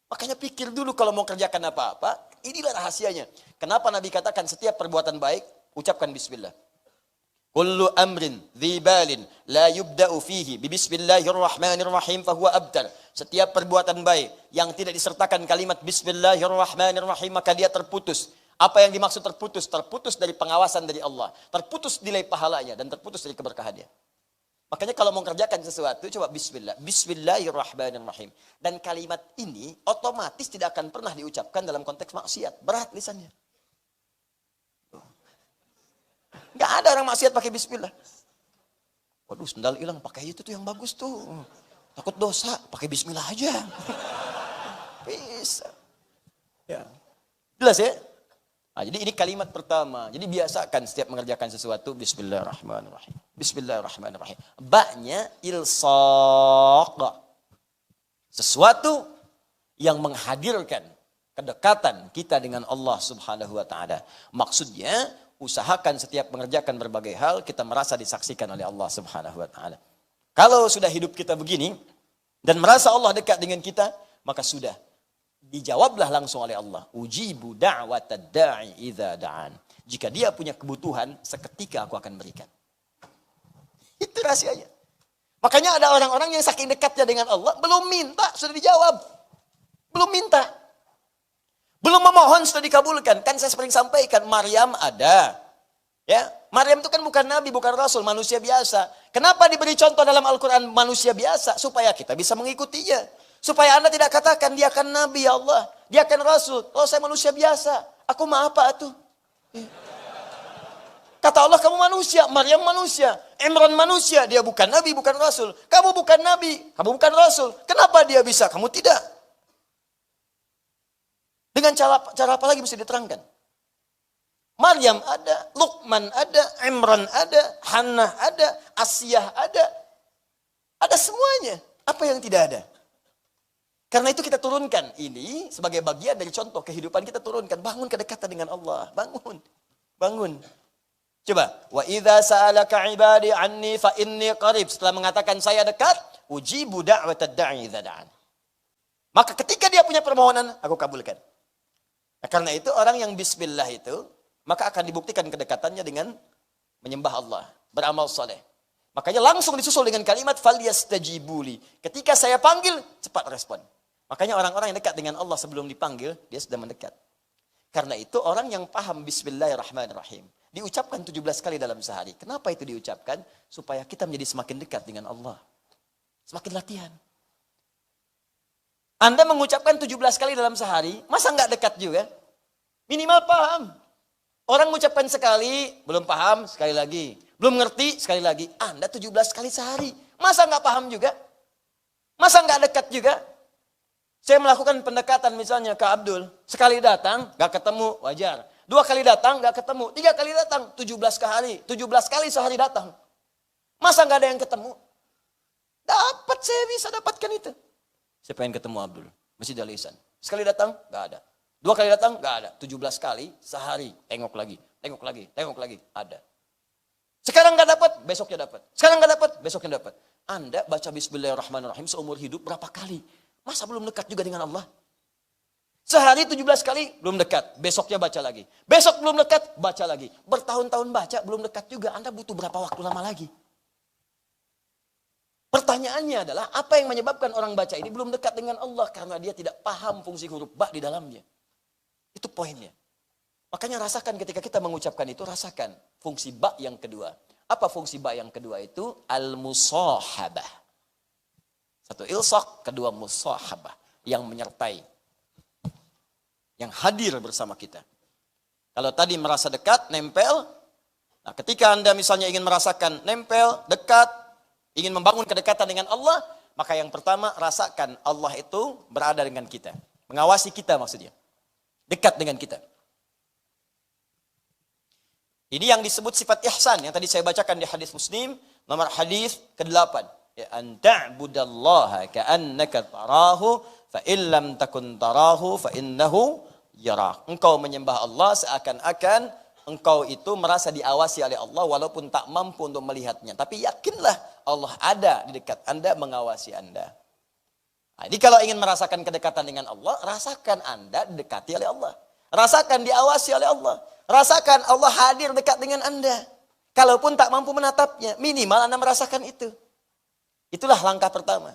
[SPEAKER 1] Makanya pikir dulu kalau mau kerjakan apa-apa. Inilah rahasianya. Kenapa Nabi katakan setiap perbuatan baik, ucapkan bismillah. Kullu amrin dhibalin la yubda'u fihi bismillahirrahmanirrahim fahuwa abtar. Setiap perbuatan baik yang tidak disertakan kalimat bismillahirrahmanirrahim maka dia terputus. Apa yang dimaksud terputus? Terputus dari pengawasan dari Allah, terputus nilai pahalanya dan terputus dari keberkahannya. Makanya kalau mau kerjakan sesuatu coba bismillah, bismillahirrahmanirrahim. Dan kalimat ini otomatis tidak akan pernah diucapkan dalam konteks maksiat, berat lisannya. Gak ada orang maksiat pakai bismillah. Waduh, sendal hilang, pakai itu tuh yang bagus tuh. Takut dosa, pakai bismillah aja. Bisa. Ya. Jelas ya? Nah, jadi ini kalimat pertama. Jadi biasakan setiap mengerjakan sesuatu bismillahirrahmanirrahim. Bismillahirrahmanirrahim. Ba'nya ilsaq. Sesuatu yang menghadirkan kedekatan kita dengan Allah Subhanahu wa taala. Maksudnya usahakan setiap mengerjakan berbagai hal kita merasa disaksikan oleh Allah Subhanahu wa taala. Kalau sudah hidup kita begini dan merasa Allah dekat dengan kita, maka sudah dijawablah langsung oleh Allah. Ujibu da'watad da'i idza da'an. Jika dia punya kebutuhan, seketika aku akan berikan. Itu rahasianya. Makanya ada orang-orang yang saking dekatnya dengan Allah, belum minta sudah dijawab. Belum minta. Belum memohon sudah dikabulkan. Kan saya sering sampaikan, Maryam ada. Ya, Maryam itu kan bukan nabi, bukan rasul, manusia biasa. Kenapa diberi contoh dalam Al-Quran manusia biasa? Supaya kita bisa mengikutinya. Supaya Anda tidak katakan dia akan nabi ya Allah. Dia akan rasul. Oh saya manusia biasa. Aku mah apa tuh? Kata Allah kamu manusia, Maryam manusia, Imran manusia. Dia bukan nabi, bukan rasul. Kamu bukan nabi, kamu bukan rasul. Kenapa dia bisa, kamu tidak? Dengan cara apa lagi bisa diterangkan? Maryam ada, Luqman ada, Imran ada, Hannah ada, Asiyah ada. Ada semuanya. Apa yang tidak ada? Karena itu kita turunkan ini sebagai bagian dari contoh kehidupan kita turunkan. Bangun kedekatan dengan Allah. Bangun. Bangun. Coba, wa idza sa'alaka 'ibadi 'anni fa inni qarib. Setelah mengatakan saya dekat, ujibu da'watad da'i idza da'an. Maka ketika dia punya permohonan, aku kabulkan. Nah, karena itu orang yang bismillah itu, maka akan dibuktikan kedekatannya dengan menyembah Allah, beramal saleh. Makanya langsung disusul dengan kalimat falyastajibuli. Ketika saya panggil, cepat respon. Makanya orang-orang yang dekat dengan Allah sebelum dipanggil, dia sudah mendekat. Karena itu orang yang paham bismillahirrahmanirrahim diucapkan 17 kali dalam sehari. Kenapa itu diucapkan? Supaya kita menjadi semakin dekat dengan Allah. Semakin latihan. Anda mengucapkan 17 kali dalam sehari, masa nggak dekat juga? Minimal paham. Orang mengucapkan sekali, belum paham, sekali lagi. Belum ngerti, sekali lagi. Anda 17 kali sehari. Masa nggak paham juga? Masa nggak dekat juga? Saya melakukan pendekatan misalnya ke Abdul. Sekali datang, nggak ketemu, wajar. 2 kali datang, nggak ketemu. 3 kali datang, 17 kali. 17 kali sehari datang. Masa nggak ada yang ketemu? Dapat, saya bisa dapatkan itu. Saya pengen ketemu Abdul. Masjid Al-Ihsan. Sekali datang, nggak ada. 2 kali datang, nggak ada. 17 kali sehari. Tengok lagi, tengok lagi, tengok lagi. Ada. Sekarang nggak dapat, besoknya dapat. Sekarang nggak dapat, besoknya dapat. Anda baca Bismillahirrahmanirrahim seumur hidup berapa kali? Masa belum dekat juga dengan Allah? Sehari 17 kali, belum dekat. Besoknya baca lagi. Besok belum dekat, baca lagi. Bertahun-tahun baca, belum dekat juga. Anda butuh berapa waktu lama lagi? Pertanyaannya adalah, apa yang menyebabkan orang baca ini belum dekat dengan Allah? Karena dia tidak paham fungsi huruf ba di dalamnya. Itu poinnya. Makanya rasakan ketika kita mengucapkan itu, rasakan fungsi ba yang kedua. Apa fungsi ba yang kedua itu? Al-musahabah. Satu ilsaq, kedua musahabah. Yang menyertai. Yang hadir bersama kita. Kalau tadi merasa dekat, nempel. Nah, ketika Anda misalnya ingin merasakan nempel, dekat, ingin membangun kedekatan dengan Allah, maka yang pertama rasakan Allah itu berada dengan kita. Mengawasi kita maksudnya. Dekat dengan kita. Ini yang disebut sifat ihsan yang tadi saya bacakan di hadis Muslim, nomor hadis ke-8. Ya, an ta'budallaha ka'annaka tarahu fa illam takun tarahu fa innahu yarah. Engkau menyembah Allah seakan-akan engkau itu merasa diawasi oleh Allah walaupun tak mampu untuk melihatnya. Tapi yakinlah Allah ada di dekat Anda, mengawasi Anda. Nah, jadi kalau ingin merasakan kedekatan dengan Allah, rasakan Anda didekati oleh Allah. Rasakan diawasi oleh Allah. Rasakan Allah hadir dekat dengan Anda. Kalaupun tak mampu menatapnya, minimal Anda merasakan itu. Itulah langkah pertama.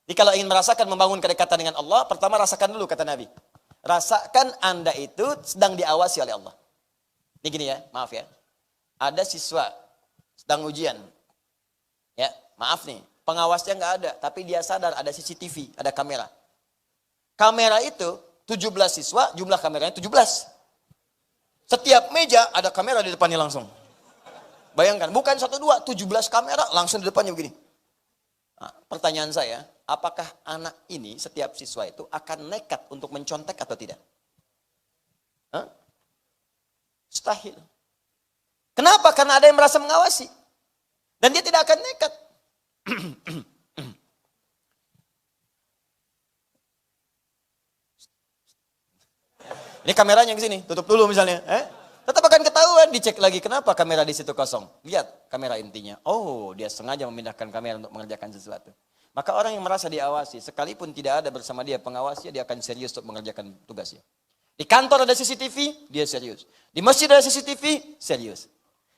[SPEAKER 1] Jadi kalau ingin merasakan membangun kedekatan dengan Allah, pertama rasakan dulu kata Nabi. Rasakan Anda itu sedang diawasi oleh Allah. Ini gini ya, maaf ya. Ada siswa sedang ujian. Ya, maaf nih, pengawasnya nggak ada, tapi dia sadar ada CCTV, ada kamera. Kamera itu 17 siswa, jumlah kameranya 17. Setiap meja ada kamera di depannya langsung. Bayangkan, bukan 1, 2, 17 kamera langsung di depannya begini. Nah, pertanyaan saya, apakah anak ini, setiap siswa itu akan nekat untuk mencontek atau tidak? Hah? Mustahil. Kenapa? Karena ada yang merasa mengawasi. Dan dia tidak akan nekat. Ini kameranya ke sini, tutup dulu misalnya. Tetap akan ketahuan, dicek lagi kenapa kamera di situ kosong. Lihat kamera intinya. Oh, dia sengaja memindahkan kamera untuk mengerjakan sesuatu. Maka orang yang merasa diawasi, sekalipun tidak ada bersama dia pengawasnya, dia akan serius untuk mengerjakan tugasnya. Di kantor ada CCTV, dia serius. Di masjid ada CCTV, serius.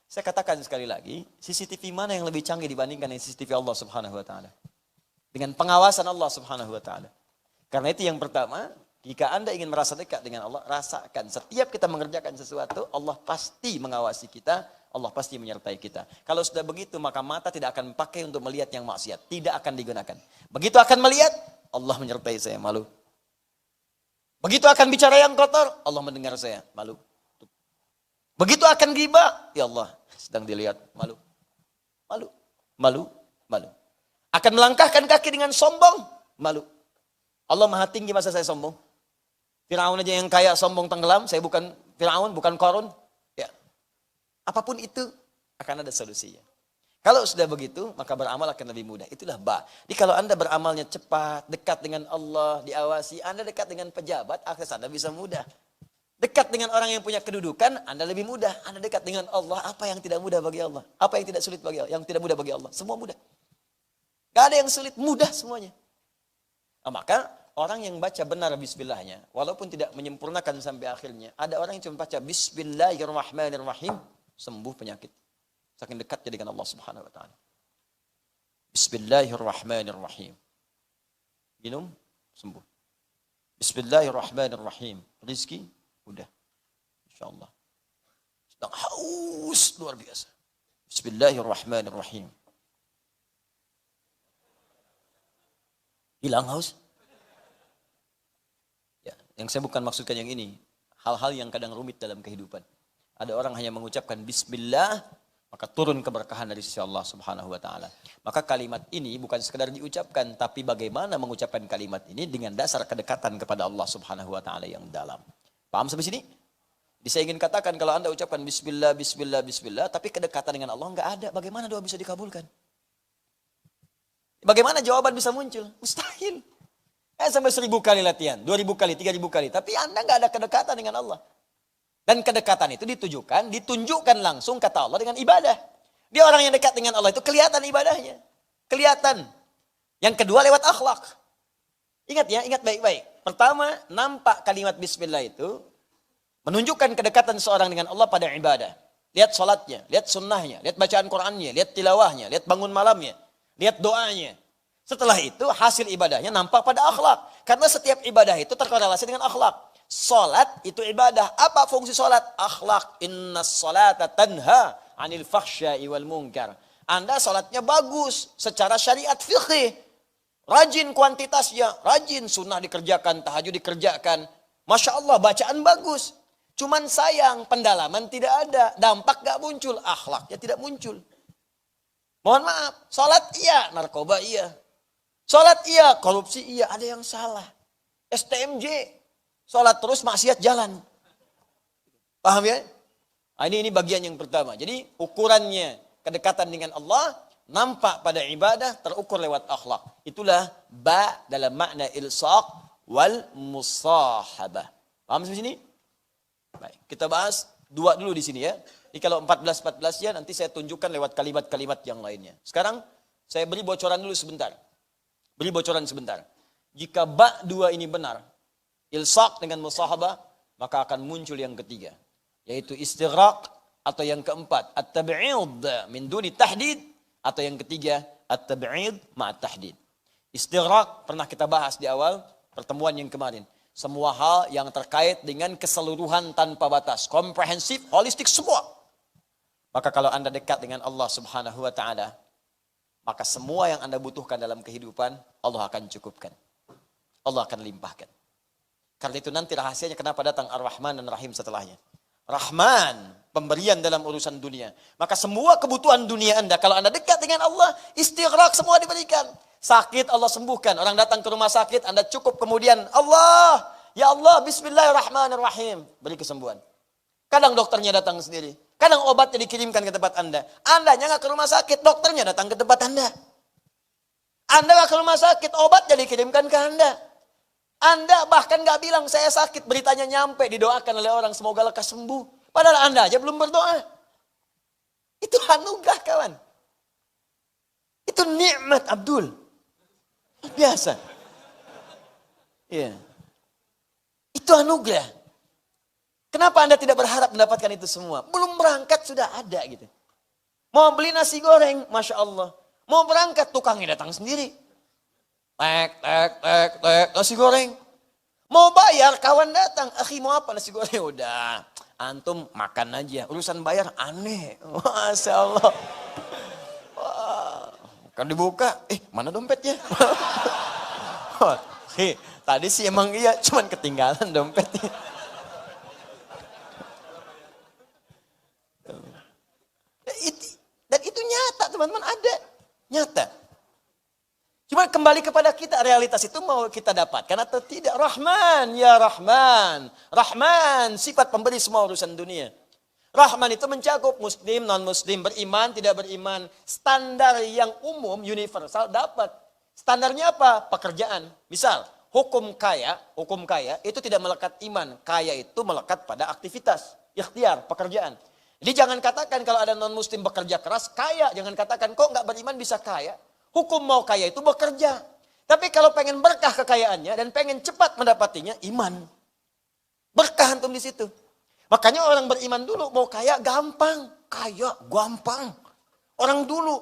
[SPEAKER 1] Saya katakan sekali lagi, CCTV mana yang lebih canggih dibandingkan dengan CCTV Allah Subhanahu wa taala? Dengan pengawasan Allah Subhanahu wa taala. Karena itu yang pertama, jika Anda ingin merasa dekat dengan Allah, rasakan setiap kita mengerjakan sesuatu, Allah pasti mengawasi kita, Allah pasti menyertai kita. Kalau sudah begitu, maka mata tidak akan pakai untuk melihat yang maksiat, tidak akan digunakan. Begitu akan melihat, Allah menyertai saya, malu. Begitu akan bicara yang kotor, Allah mendengar saya, malu. Begitu akan ghibah, ya Allah, sedang dilihat, malu. Malu, malu, malu. Akan melangkahkan kaki dengan sombong, malu. Allah maha tinggi, masa saya sombong? Firaun aja yang kaya sombong tenggelam, saya bukan Firaun, bukan Qarun. Ya. Apapun itu akan ada solusinya. Kalau sudah begitu, maka beramal akan lebih mudah. Itulah ba. Jadi kalau Anda beramalnya cepat, dekat dengan Allah, diawasi, Anda dekat dengan pejabat, akses Anda bisa mudah. Dekat dengan orang yang punya kedudukan, Anda lebih mudah. Anda dekat dengan Allah, apa yang tidak mudah bagi Allah? Apa yang tidak sulit bagi Allah? Yang tidak mudah bagi Allah, semua mudah. Gak ada yang sulit, mudah semuanya. Nah, maka orang yang baca benar bismillahnya, walaupun tidak menyempurnakan sampai akhirnya, ada orang yang cuma baca bismillahirrahmanirrahim, sembuh penyakit. Saking dekatnya dengan Allah Subhanahu wa taala. Bismillahirrahmanirrahim. Minum, sembuh. Bismillahirrahmanirrahim. Rizki, udah. InsyaAllah. Sedang haus luar biasa. Bismillahirrahmanirrahim. Hilang haus? Ya, yang saya bukan maksudkan yang ini. Hal-hal yang kadang rumit dalam kehidupan. Ada orang hanya mengucapkan Bismillah, maka turun keberkahan dari sisi Allah Subhanahu wa taala. Maka kalimat ini bukan sekedar diucapkan, tapi bagaimana mengucapkan kalimat ini dengan dasar kedekatan kepada Allah Subhanahu wa taala yang dalam. Paham sampai sini? Jadi saya ingin katakan kalau Anda ucapkan bismillah, bismillah, bismillah, tapi kedekatan dengan Allah enggak ada, bagaimana doa bisa dikabulkan? Bagaimana jawaban bisa muncul? Mustahil. Sampai 1000 kali latihan, 2000 kali, 3000 kali, tapi Anda enggak ada kedekatan dengan Allah. Dan kedekatan itu ditunjukkan langsung kata Allah dengan ibadah. Dia orang yang dekat dengan Allah itu kelihatan ibadahnya. Kelihatan. Yang kedua lewat akhlak. Ingat ya, ingat baik-baik. Pertama, nampak kalimat bismillah itu menunjukkan kedekatan seorang dengan Allah pada ibadah. Lihat salatnya, lihat sunnahnya, lihat bacaan Qur'annya, lihat tilawahnya, lihat bangun malamnya, lihat doanya. Setelah itu hasil ibadahnya nampak pada akhlak. Karena setiap ibadah itu terkorelasi dengan akhlak. Salat itu ibadah. Apa fungsi salat? Akhlak. Innas salata tanha anil fakhsya'i wal munkar. Anda salatnya bagus secara syariat fiqih. Rajin kuantitasnya, rajin sunnah dikerjakan, tahajud dikerjakan. Masya Allah, bacaan bagus. Cuman sayang, pendalaman tidak ada. Dampak gak muncul, akhlaknya tidak muncul. Mohon maaf, salat iya, narkoba iya. Salat iya, korupsi iya, ada yang salah. STMJ. Sholat terus maksiat jalan. Paham ya? Nah, ini bagian yang pertama. Jadi ukurannya kedekatan dengan Allah nampak pada ibadah terukur lewat akhlak. Itulah ba dalam makna ilsaq wal musahabah. Paham sampai sini? Baik, kita bahas dua dulu di sini ya. Jadi kalau 14 ya nanti saya tunjukkan lewat kalimat-kalimat yang lainnya. Sekarang saya beri bocoran dulu sebentar. Beri bocoran sebentar. Jika ba dua ini benar, ilsaq dengan musahabah, maka akan muncul yang ketiga, yaitu istighraq, atau yang keempat at-tab'id min duni tahdid, atau yang ketiga at-tab'id ma'at tahdid. Istighraq pernah kita bahas di awal pertemuan yang kemarin. Semua hal yang terkait dengan keseluruhan tanpa batas, komprehensif, holistik semua. Maka kalau Anda dekat dengan Allah Subhanahu wa taala, maka semua yang Anda butuhkan dalam kehidupan Allah akan cukupkan. Allah akan limpahkan. Karena itu nanti rahasianya kenapa datang Ar-Rahman dan Rahim setelahnya. Rahman, pemberian dalam urusan dunia. Maka semua kebutuhan dunia Anda, kalau Anda dekat dengan Allah, istighraq semua diberikan. Sakit Allah sembuhkan. Orang datang ke rumah sakit, Anda cukup kemudian, Allah, ya Allah, bismillahirrahmanirrahim. Beri kesembuhan. Kadang dokternya datang sendiri. Kadang obatnya dikirimkan ke tempat Anda. Andanya nggak ke rumah sakit, dokternya datang ke tempat Anda. Anda nggak ke rumah sakit, obatnya dikirimkan ke Anda. Anda bahkan gak bilang saya sakit, beritanya nyampe, didoakan oleh orang semoga lekas sembuh. Padahal Anda aja belum berdoa. Itu anugerah kawan. Itu nikmat Abdul. Biasa. Iya. Itu anugerah. Kenapa Anda tidak berharap mendapatkan itu semua? Belum berangkat sudah ada gitu. Mau beli nasi goreng, Masya Allah. Mau berangkat tukangnya datang sendiri. Tek, nasi goreng. Mau bayar, kawan datang. Akhi mau apa nasi goreng? Udah, antum makan aja. Urusan bayar aneh. Masya Allah. Wah, kan dibuka, mana dompetnya? Tadi sih emang iya, cuman ketinggalan dompetnya. Dan itu nyata teman-teman, ada. Nyata. Cuma kembali kepada kita, realitas itu mau kita dapatkan atau tidak. Rahman, ya Rahman. Rahman, sifat pemberi semua urusan dunia. Rahman itu mencakup muslim, non-muslim, beriman, tidak beriman. Standar yang umum, universal dapat. Standarnya apa? Pekerjaan. Misal, hukum kaya itu tidak melekat iman. Kaya itu melekat pada aktivitas, ikhtiar, pekerjaan. Jadi jangan katakan kalau ada non-muslim bekerja keras, kaya. Jangan katakan kok nggak beriman bisa kaya. Hukum mau kaya itu bekerja. Tapi kalau pengen berkah kekayaannya dan pengen cepat mendapatinya, iman. Berkah antum di situ. Makanya orang beriman dulu mau kaya gampang. Kaya gampang. Orang dulu,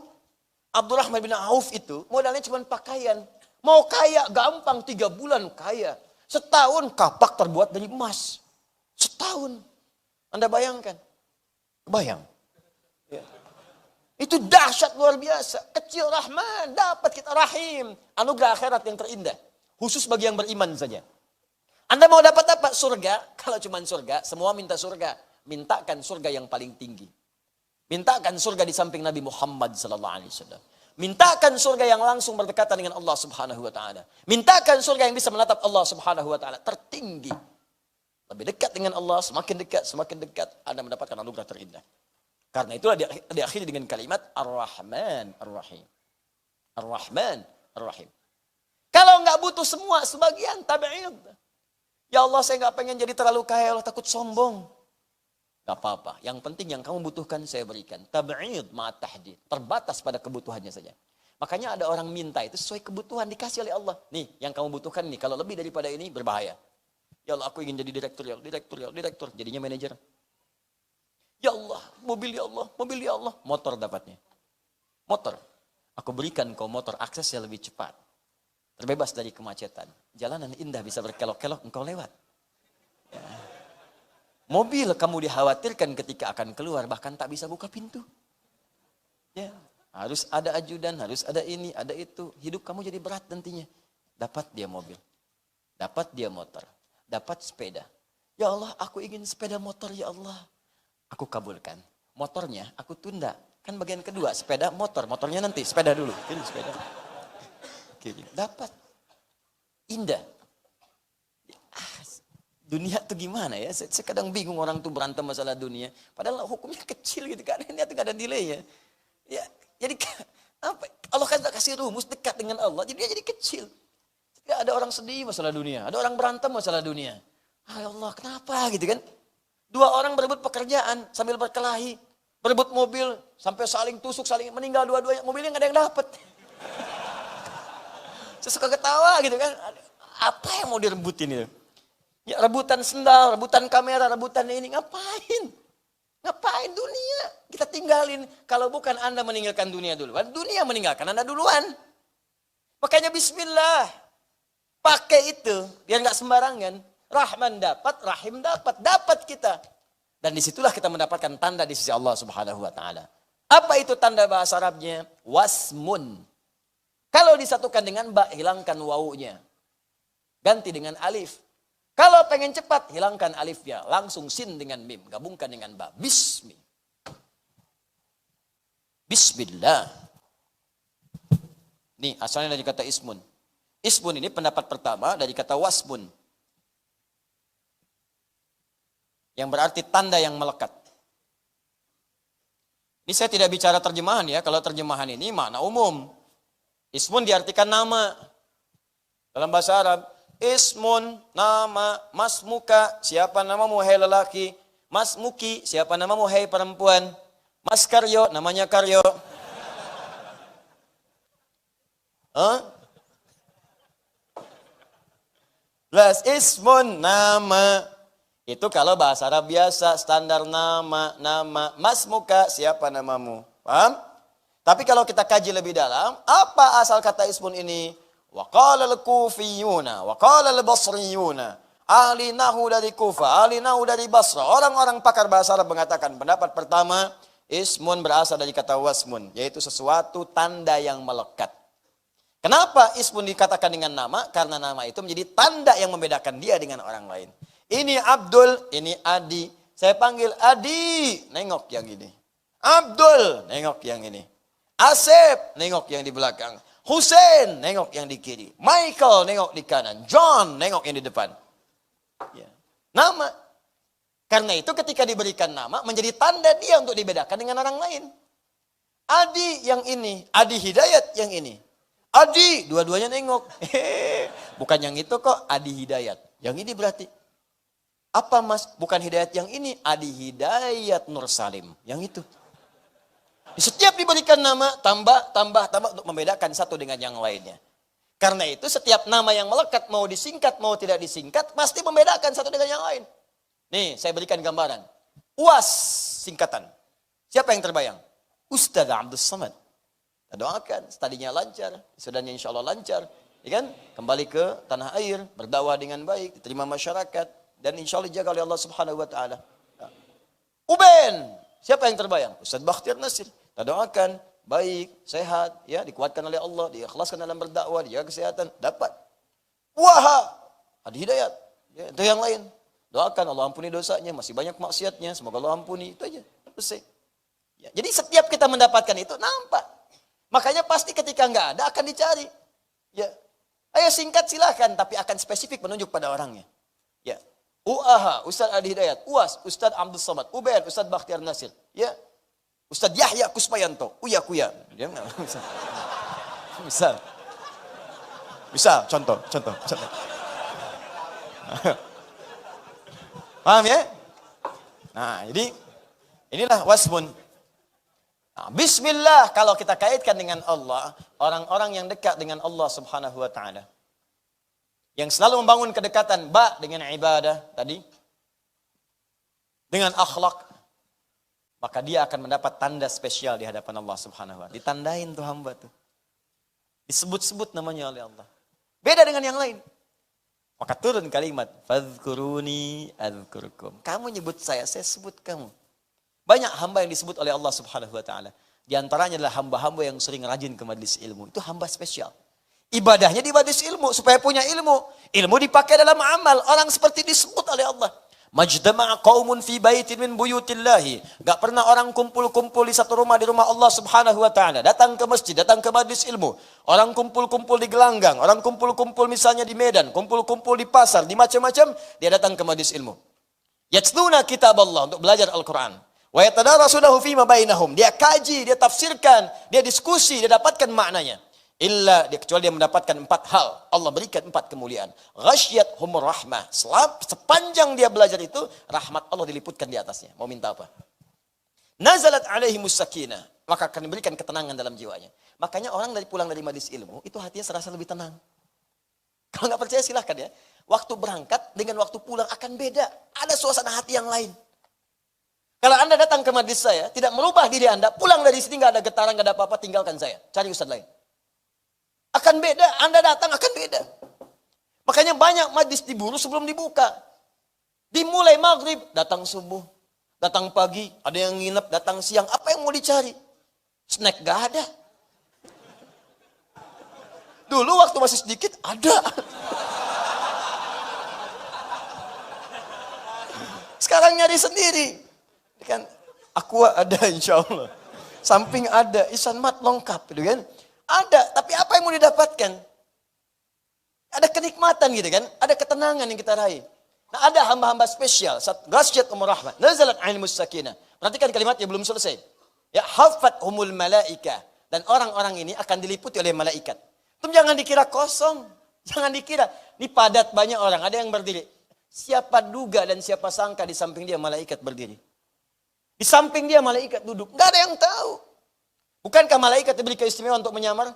[SPEAKER 1] Abdurrahman bin Auf itu modalnya cuma pakaian. Mau kaya gampang, 3 bulan kaya. Setahun kapak terbuat dari emas. Setahun. Anda bayangkan. Bayang. Ya. Itu dahsyat luar biasa. Kecil Rahman, dapat kita rahim. Anugerah akhirat yang terindah. Khusus bagi yang beriman saja. Anda mau dapat apa? Surga. Kalau cuma surga, semua minta surga. Mintakan surga yang paling tinggi. Mintakan surga di samping Nabi Muhammad SAW. Mintakan surga yang langsung berdekatan dengan Allah Subhanahu Wa Taala. Mintakan surga yang bisa menatap Allah Subhanahu Wa Taala tertinggi. Lebih dekat dengan Allah, semakin dekat, Anda mendapatkan anugerah terindah. Karena itulah diakhiri dengan kalimat Ar-Rahman Ar-Rahim. Ar-Rahman Ar-Rahim. Kalau nggak butuh semua, sebagian tabi'id. Ya Allah, saya nggak pengen jadi terlalu kaya, Allah takut sombong. Gak apa-apa. Yang penting yang kamu butuhkan saya berikan. Tab'id ma'at tahdid. Terbatas pada kebutuhannya saja. Makanya ada orang minta itu sesuai kebutuhan dikasih oleh Allah. Nih, yang kamu butuhkan nih. Kalau lebih daripada ini berbahaya. Ya Allah, aku ingin jadi direktur. Jadinya manajer. Ya Allah, mobil ya Allah, Motor dapatnya. Motor. Aku berikan kau motor, aksesnya lebih cepat. Terbebas dari kemacetan. Jalanan indah bisa berkelok-kelok, engkau lewat. Ya. Mobil kamu dikhawatirkan ketika akan keluar, bahkan tak bisa buka pintu. Ya, harus ada ajudan, harus ada ini, ada itu. Hidup kamu jadi berat nantinya. Dapat dia mobil. Dapat dia motor. Dapat sepeda. Ya Allah, aku ingin sepeda motor ya Allah. Aku kabulkan. Motornya aku tunda. Kan bagian kedua, sepeda motor. Motornya nanti, sepeda dulu. Ini sepeda. Dapat. Indah. Dunia tuh gimana ya? Saya kadang bingung orang tuh berantem masalah dunia. Padahal hukumnya kecil gitu kan. Ini tuh gak ada nilainya. Ya, jadi apa? Allah kan kasih rumus dekat dengan Allah. Jadi dia jadi kecil. Ya, ada orang sedih masalah dunia. Ada orang berantem masalah dunia. Ya Allah, kenapa gitu kan? 2 orang berebut pekerjaan sambil berkelahi. Berebut mobil sampai saling tusuk, saling meninggal dua-duanya. Mobilnya gak ada yang dapet. Saya suka ketawa gitu kan. Apa yang mau direbutin itu? Ya, rebutan sendal, rebutan kamera, rebutan ini. Ngapain? Ngapain dunia? Kita tinggalin. Kalau bukan Anda meninggalkan dunia duluan, dunia meninggalkan Anda duluan. Makanya bismillah. Pakai itu, biar nggak sembarangan. Rahman dapat, Rahim dapat. Dapat kita. Dan disitulah kita mendapatkan tanda di sisi Allah Subhanahu Wa Taala. Apa itu tanda bahasa Arabnya? Wasmun. Kalau disatukan dengan ba, hilangkan wawunya. Ganti dengan alif. Kalau pengen cepat, hilangkan alifnya. Langsung sin dengan mim. Gabungkan dengan ba. Bismi. Bismillah. Nih, asalnya dari kata ismun. Ismun ini pendapat pertama dari kata wasmun. Yang berarti tanda yang melekat. Ini saya tidak bicara terjemahan ya. Kalau terjemahan ini makna umum. Ismun diartikan nama. Dalam bahasa Arab. Ismun, nama, masmuka, siapa namamu hai lelaki. Masmuki, siapa namamu hai perempuan. Mas Karyo, namanya Karyo. Plus ismun, nama. Itu kalau bahasa Arab biasa, standar nama. Masmuka, siapa namamu. Paham? Tapi kalau kita kaji lebih dalam, apa asal kata ismun ini? Wa qala al-Kufiyuna, wa qala al-Basriyuna. Ahli nahu dari Kufa, ahli nahu dari Basra. Orang-orang pakar bahasa Arab mengatakan pendapat pertama, ismun berasal dari kata wasmun, yaitu sesuatu tanda yang melekat. Kenapa ismun dikatakan dengan nama? Karena nama itu menjadi tanda yang membedakan dia dengan orang lain. Ini Abdul, ini Adi. Saya panggil Adi, nengok yang ini. Abdul, nengok yang ini. Asep, nengok yang di belakang. Hussein, nengok yang di kiri. Michael, nengok di kanan. John, nengok yang di depan. Ya. Nama. Karena itu ketika diberikan nama, menjadi tanda dia untuk dibedakan dengan orang lain. Adi yang ini, Adi Hidayat yang ini. Adi, dua-duanya nengok. Bukan yang itu kok, Adi Hidayat. Yang ini berarti. Apa mas? Bukan Hidayat yang ini, Adi Hidayat Nur Salim. Yang itu. Setiap diberikan nama, tambah untuk membedakan satu dengan yang lainnya. Karena itu setiap nama yang melekat, mau disingkat, mau tidak disingkat, pasti membedakan satu dengan yang lain. Nih, saya berikan gambaran. UAS singkatan. Siapa yang terbayang? Ustaz Abdul Samad. Kita doakan, studinya lancar, sudahnya insya Allah lancar. Ya kan? Kembali ke tanah air, berdakwah dengan baik, diterima masyarakat, dan insya Allah dijaga oleh Allah Subhanahu Wa Taala. Uben, siapa yang terbayang? Ustaz Bakhtiar Nasir. Kita doakan, baik, sehat, ya, dikuatkan oleh Allah, diikhlaskan dalam berdakwah, dijaga kesehatan, dapat. Waha, ada hidayat, ya, itu yang lain. Doakan Allah ampuni dosanya, masih banyak maksiatnya, semoga Allah ampuni, itu aja, selesai. Ya, jadi setiap kita mendapatkan itu, nampak. Makanya pasti ketika nggak ada, akan dicari. Ya, ayo singkat silahkan, tapi akan spesifik menunjuk pada orangnya. Ya, UAH, Ustaz Adi Hidayat, UAS, Ustaz Abdul Samad, UBN, Ustaz Bakhtiar Nasir, ya. Ustaz Yahya Kuspayanto, Uya Kuya. Dia enggak bisa. Bisa, contoh. Paham ya? Nah, jadi inilah wasmun. Nah, bismillah kalau kita kaitkan dengan Allah, orang-orang yang dekat dengan Allah Subhanahu wa taala. Yang selalu membangun kedekatan dengan ibadah tadi, dengan akhlak, maka dia akan mendapat tanda spesial di hadapan Allah Subhanahu wa taala. Ditandain tuh hamba tuh. Disebut-sebut namanya oleh Allah. Beda dengan yang lain. Maka turun kalimat, fadhkuruni adzkurkum. Kamu nyebut saya sebut kamu. Banyak hamba yang disebut oleh Allah Subhanahu wa taala. Di antaranya adalah hamba-hamba yang sering rajin ke majelis ilmu. Itu hamba spesial. Ibadahnya di majelis ilmu supaya punya ilmu. Ilmu dipakai dalam amal. Orang seperti disebut oleh Allah. Majtama'a qaumun fi baitin min buyutillahi. Gak pernah orang kumpul-kumpul di satu rumah, di rumah Allah Subhanahu wa taala. Datang ke masjid, datang ke majelis ilmu. Orang kumpul-kumpul di gelanggang, orang kumpul-kumpul misalnya di Medan, kumpul-kumpul di pasar, di macam-macam, dia datang ke majelis ilmu. Yatluna kitab Allah, untuk belajar Al-Qur'an. Wa yatadarasunahu fima bainahum. Dia kaji, dia tafsirkan, dia diskusi, dia dapatkan maknanya. Kecuali dia mendapatkan 4 hal. Allah berikan 4 kemuliaan. Ghasyiyat humur rahmah. Sepanjang dia belajar itu, rahmat Allah diliputkan di atasnya. Mau minta apa? Nazalat alaihimus sakinah. Maka akan diberikan ketenangan dalam jiwanya. Makanya orang pulang dari majelis ilmu, itu hatinya serasa lebih tenang. Kalau nggak percaya silahkan ya. Waktu berangkat dengan waktu pulang akan beda. Ada suasana hati yang lain. Kalau Anda datang ke majelis saya, tidak merubah diri Anda, pulang dari sini nggak ada getaran, nggak ada apa-apa, tinggalkan saya. Cari ustaz lain. Akan beda, Anda datang akan beda. Makanya banyak majlis diburu sebelum dibuka. Dimulai maghrib, datang subuh. Datang pagi, ada yang nginep, datang siang. Apa yang mau dicari? Snack gak ada. Dulu waktu masih sedikit, ada. Sekarang nyari sendiri. Kan, Aqua ada insya Allah. Samping ada, Isan Mat lengkap. Gitu kan? Ada, tapi apa yang mau didapatkan? Ada kenikmatan gitu kan? Ada ketenangan yang kita raih. Nah, ada hamba-hamba spesial. Ghasyiyat humur rahmah. Nazalat alaihimus sakinah. Perhatikan kalimatnya belum selesai. Ya, hafat humul malaikah. Dan orang-orang ini akan diliputi oleh malaikat. Itu jangan dikira kosong. Jangan dikira. Ini padat banyak orang. Ada yang berdiri. Siapa duga dan siapa sangka di samping dia malaikat berdiri. Di samping dia malaikat duduk. Nggak ada yang tahu. Bukankah malaikat diberi keistimewaan untuk menyamar?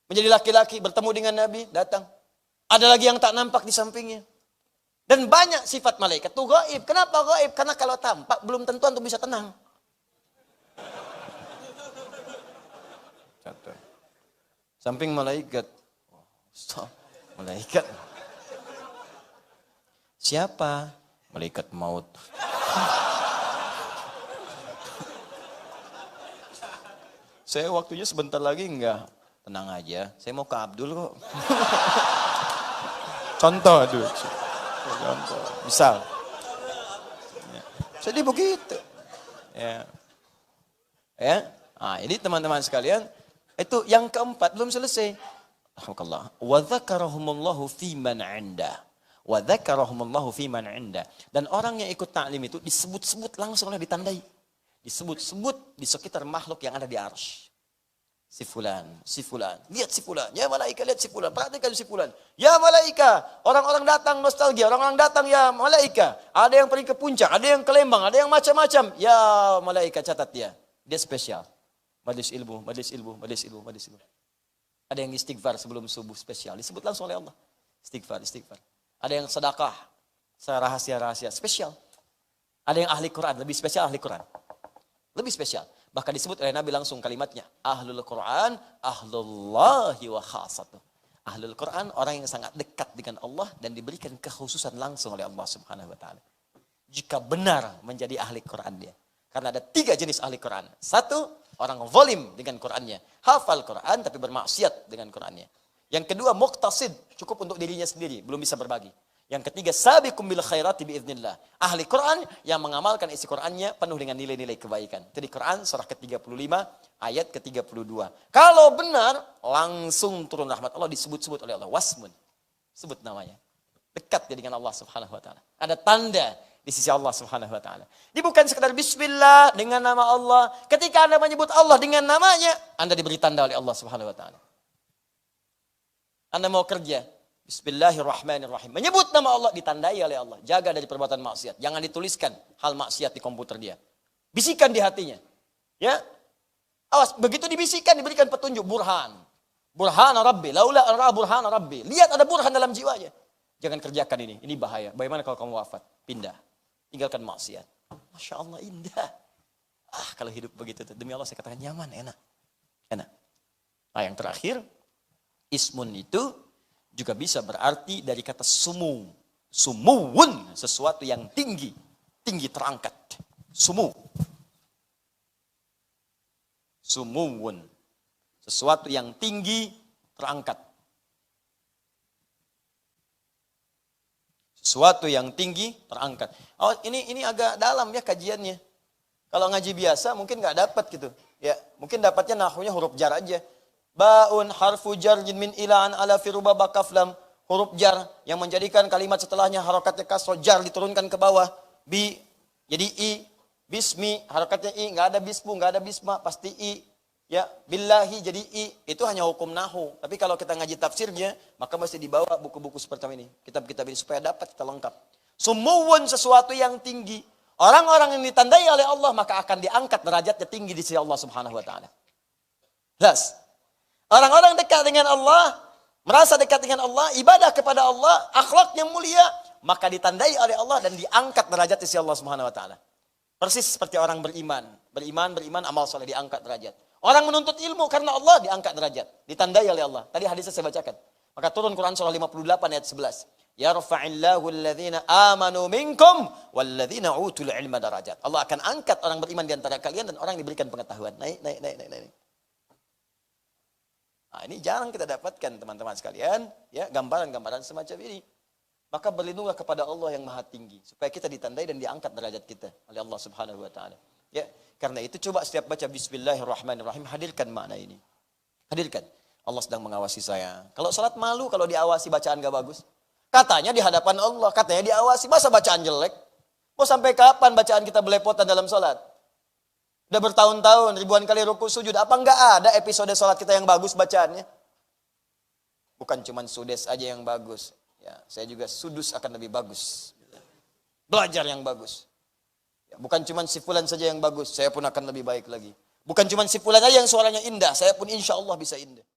[SPEAKER 1] Menjadi laki-laki, bertemu dengan Nabi, datang. Ada lagi yang tak nampak di sampingnya. Dan banyak sifat malaikat itu gaib. Kenapa gaib? Karena kalau tampak, belum tentu untuk bisa tenang. Samping malaikat. Malaikat. Siapa? Malaikat maut. Saya waktunya sebentar lagi enggak. Tenang aja, saya mau ke Abdul kok. Contoh, aduh. Contoh. Misal. Ya. Jadi begitu. Ya. Nah, ini teman-teman sekalian, itu yang keempat belum selesai. Alhamdulillah. Wa dzakarahumullahu fi man 'inda. Wa dzakarahumullahu fi man 'inda. Dan orang yang ikut taklim itu disebut-sebut langsung oleh ditandai. Disebut-sebut di sekitar makhluk yang ada di arsy. Si fulan, si fulan. Lihat si fulan. Ya malaika, lihat si fulan. Perhatikan si fulan. Ya malaika. Orang-orang datang nostalgia. Orang-orang datang ya malaika. Ada yang pergi ke puncak. Ada yang ke Lembang. Ada yang macam-macam. Ya malaika, catat dia. Dia spesial. Majlis ilmu, majlis ilmu, majlis ilmu, majlis ilmu. Ada yang istighfar sebelum subuh spesial. Disebut langsung oleh Allah. Istighfar, istighfar. Ada yang sedekah. Rahasia-rahasia spesial. Ada yang ahli Quran. Lebih spesial ahli Quran. Lebih spesial. Bahkan disebut oleh Nabi langsung kalimatnya. Ahlul Quran, ahlullahi wa khasatuh. Ahlul Quran, orang yang sangat dekat dengan Allah dan diberikan kekhususan langsung oleh Allah subhanahu wa ta'ala. Jika benar menjadi ahli Quran dia. Karena ada 3 jenis ahli Quran. 1, orang zalim dengan Qurannya. Hafal Quran tapi bermaksiat dengan Qurannya. Yang kedua, muqtasid. Cukup untuk dirinya sendiri, belum bisa berbagi. Yang ketiga, sabiqum bil khairati biiznillah. Ahli Quran yang mengamalkan isi Qurannya penuh dengan nilai-nilai kebaikan. Itu di Quran surah ke-35 ayat ke-32. Kalau benar, langsung turun rahmat Allah disebut-sebut oleh Allah. Wasmun. Sebut namanya. Dekat dia dengan Allah subhanahu wa ta'ala. Ada tanda di sisi Allah subhanahu wa ta'ala. Ini bukan sekedar bismillah dengan nama Allah. Ketika Anda menyebut Allah dengan namanya, Anda diberi tanda oleh Allah subhanahu wa ta'ala. Anda mau kerja. Bismillahirrahmanirrahim. Menyebut nama Allah ditandai oleh Allah. Jaga dari perbuatan maksiat. Jangan dituliskan hal maksiat di komputer dia. Bisikan di hatinya. Ya. Awas, begitu dibisikkan diberikan petunjuk burhan. Burhan Rabbi, laula ara burhan Rabbi. Lihat ada burhan dalam jiwanya. Jangan kerjakan ini. Ini bahaya. Bagaimana kalau kamu wafat? Pindah. Tinggalkan maksiat. Masya Allah indah. Kalau hidup begitu demi Allah saya katakan nyaman, enak. Enak. Nah, yang terakhir, ismun itu juga bisa berarti dari kata sumu. Sumuwun, sesuatu yang tinggi. Tinggi terangkat. Sumu. Sumuwun. Sesuatu yang tinggi terangkat. Sesuatu yang tinggi terangkat. Oh, ini agak dalam ya kajiannya. Kalau ngaji biasa mungkin nggak dapat gitu. Ya, mungkin dapatnya nahwunya huruf jar aja. Baun harfu jar min ilaan ala firuba bakaflam. Huruf jar yang menjadikan kalimat setelahnya harokatnya kasroh jar diturunkan ke bawah. Bi jadi i. Bismi harokatnya i. Nggak ada bismu, nggak ada bisma. Pasti i. Ya, billahi jadi i. Itu hanya hukum nahu. Tapi kalau kita ngaji tafsirnya, maka mesti dibawa buku-buku seperti ini. Kitab-kitab ini supaya dapat kita lengkap. Sumuwun sesuatu yang tinggi. Orang-orang yang ditandai oleh Allah maka akan diangkat derajatnya tinggi di sisi Allah Subhanahu wa taala. Jelas? Orang-orang dekat dengan Allah, merasa dekat dengan Allah, ibadah kepada Allah, akhlak yang mulia, maka ditandai oleh Allah dan diangkat derajat di sisi Allah Subhanahu wa taala. Persis seperti orang beriman. Beriman, amal soleh diangkat derajat. Orang menuntut ilmu karena Allah diangkat derajat. Ditandai oleh Allah. Tadi hadisnya saya bacakan. Maka turun Quran surah 58 ayat 11. Yarfa'illahu alladhina amanu minkum walladhina utul ilma darajat. Allah akan angkat orang beriman di antara kalian dan orang yang diberikan pengetahuan. Naik. Nah, ini jarang kita dapatkan teman-teman sekalian. Ya, gambaran-gambaran semacam ini. Maka berlindunglah kepada Allah yang maha tinggi. Supaya kita ditandai dan diangkat derajat kita oleh Allah subhanahu wa ta'ala. Ya, karena itu coba setiap baca bismillahirrahmanirrahim hadirkan makna ini. Hadirkan. Allah sedang mengawasi saya. Kalau salat malu kalau diawasi bacaan gak bagus. Katanya di hadapan Allah, katanya diawasi. Masa bacaan jelek? Mau sampai kapan bacaan kita belepotan dalam salat? Udah bertahun-tahun, ribuan kali ruku sujud. Apa enggak ada episode salat kita yang bagus bacaannya? Bukan cuma sudes aja yang bagus. Ya, saya juga sudus akan lebih bagus. Belajar yang bagus. Ya, bukan cuma si fulan saja yang bagus, saya pun akan lebih baik lagi. Bukan cuma si fulan aja yang suaranya indah, saya pun insya Allah bisa indah.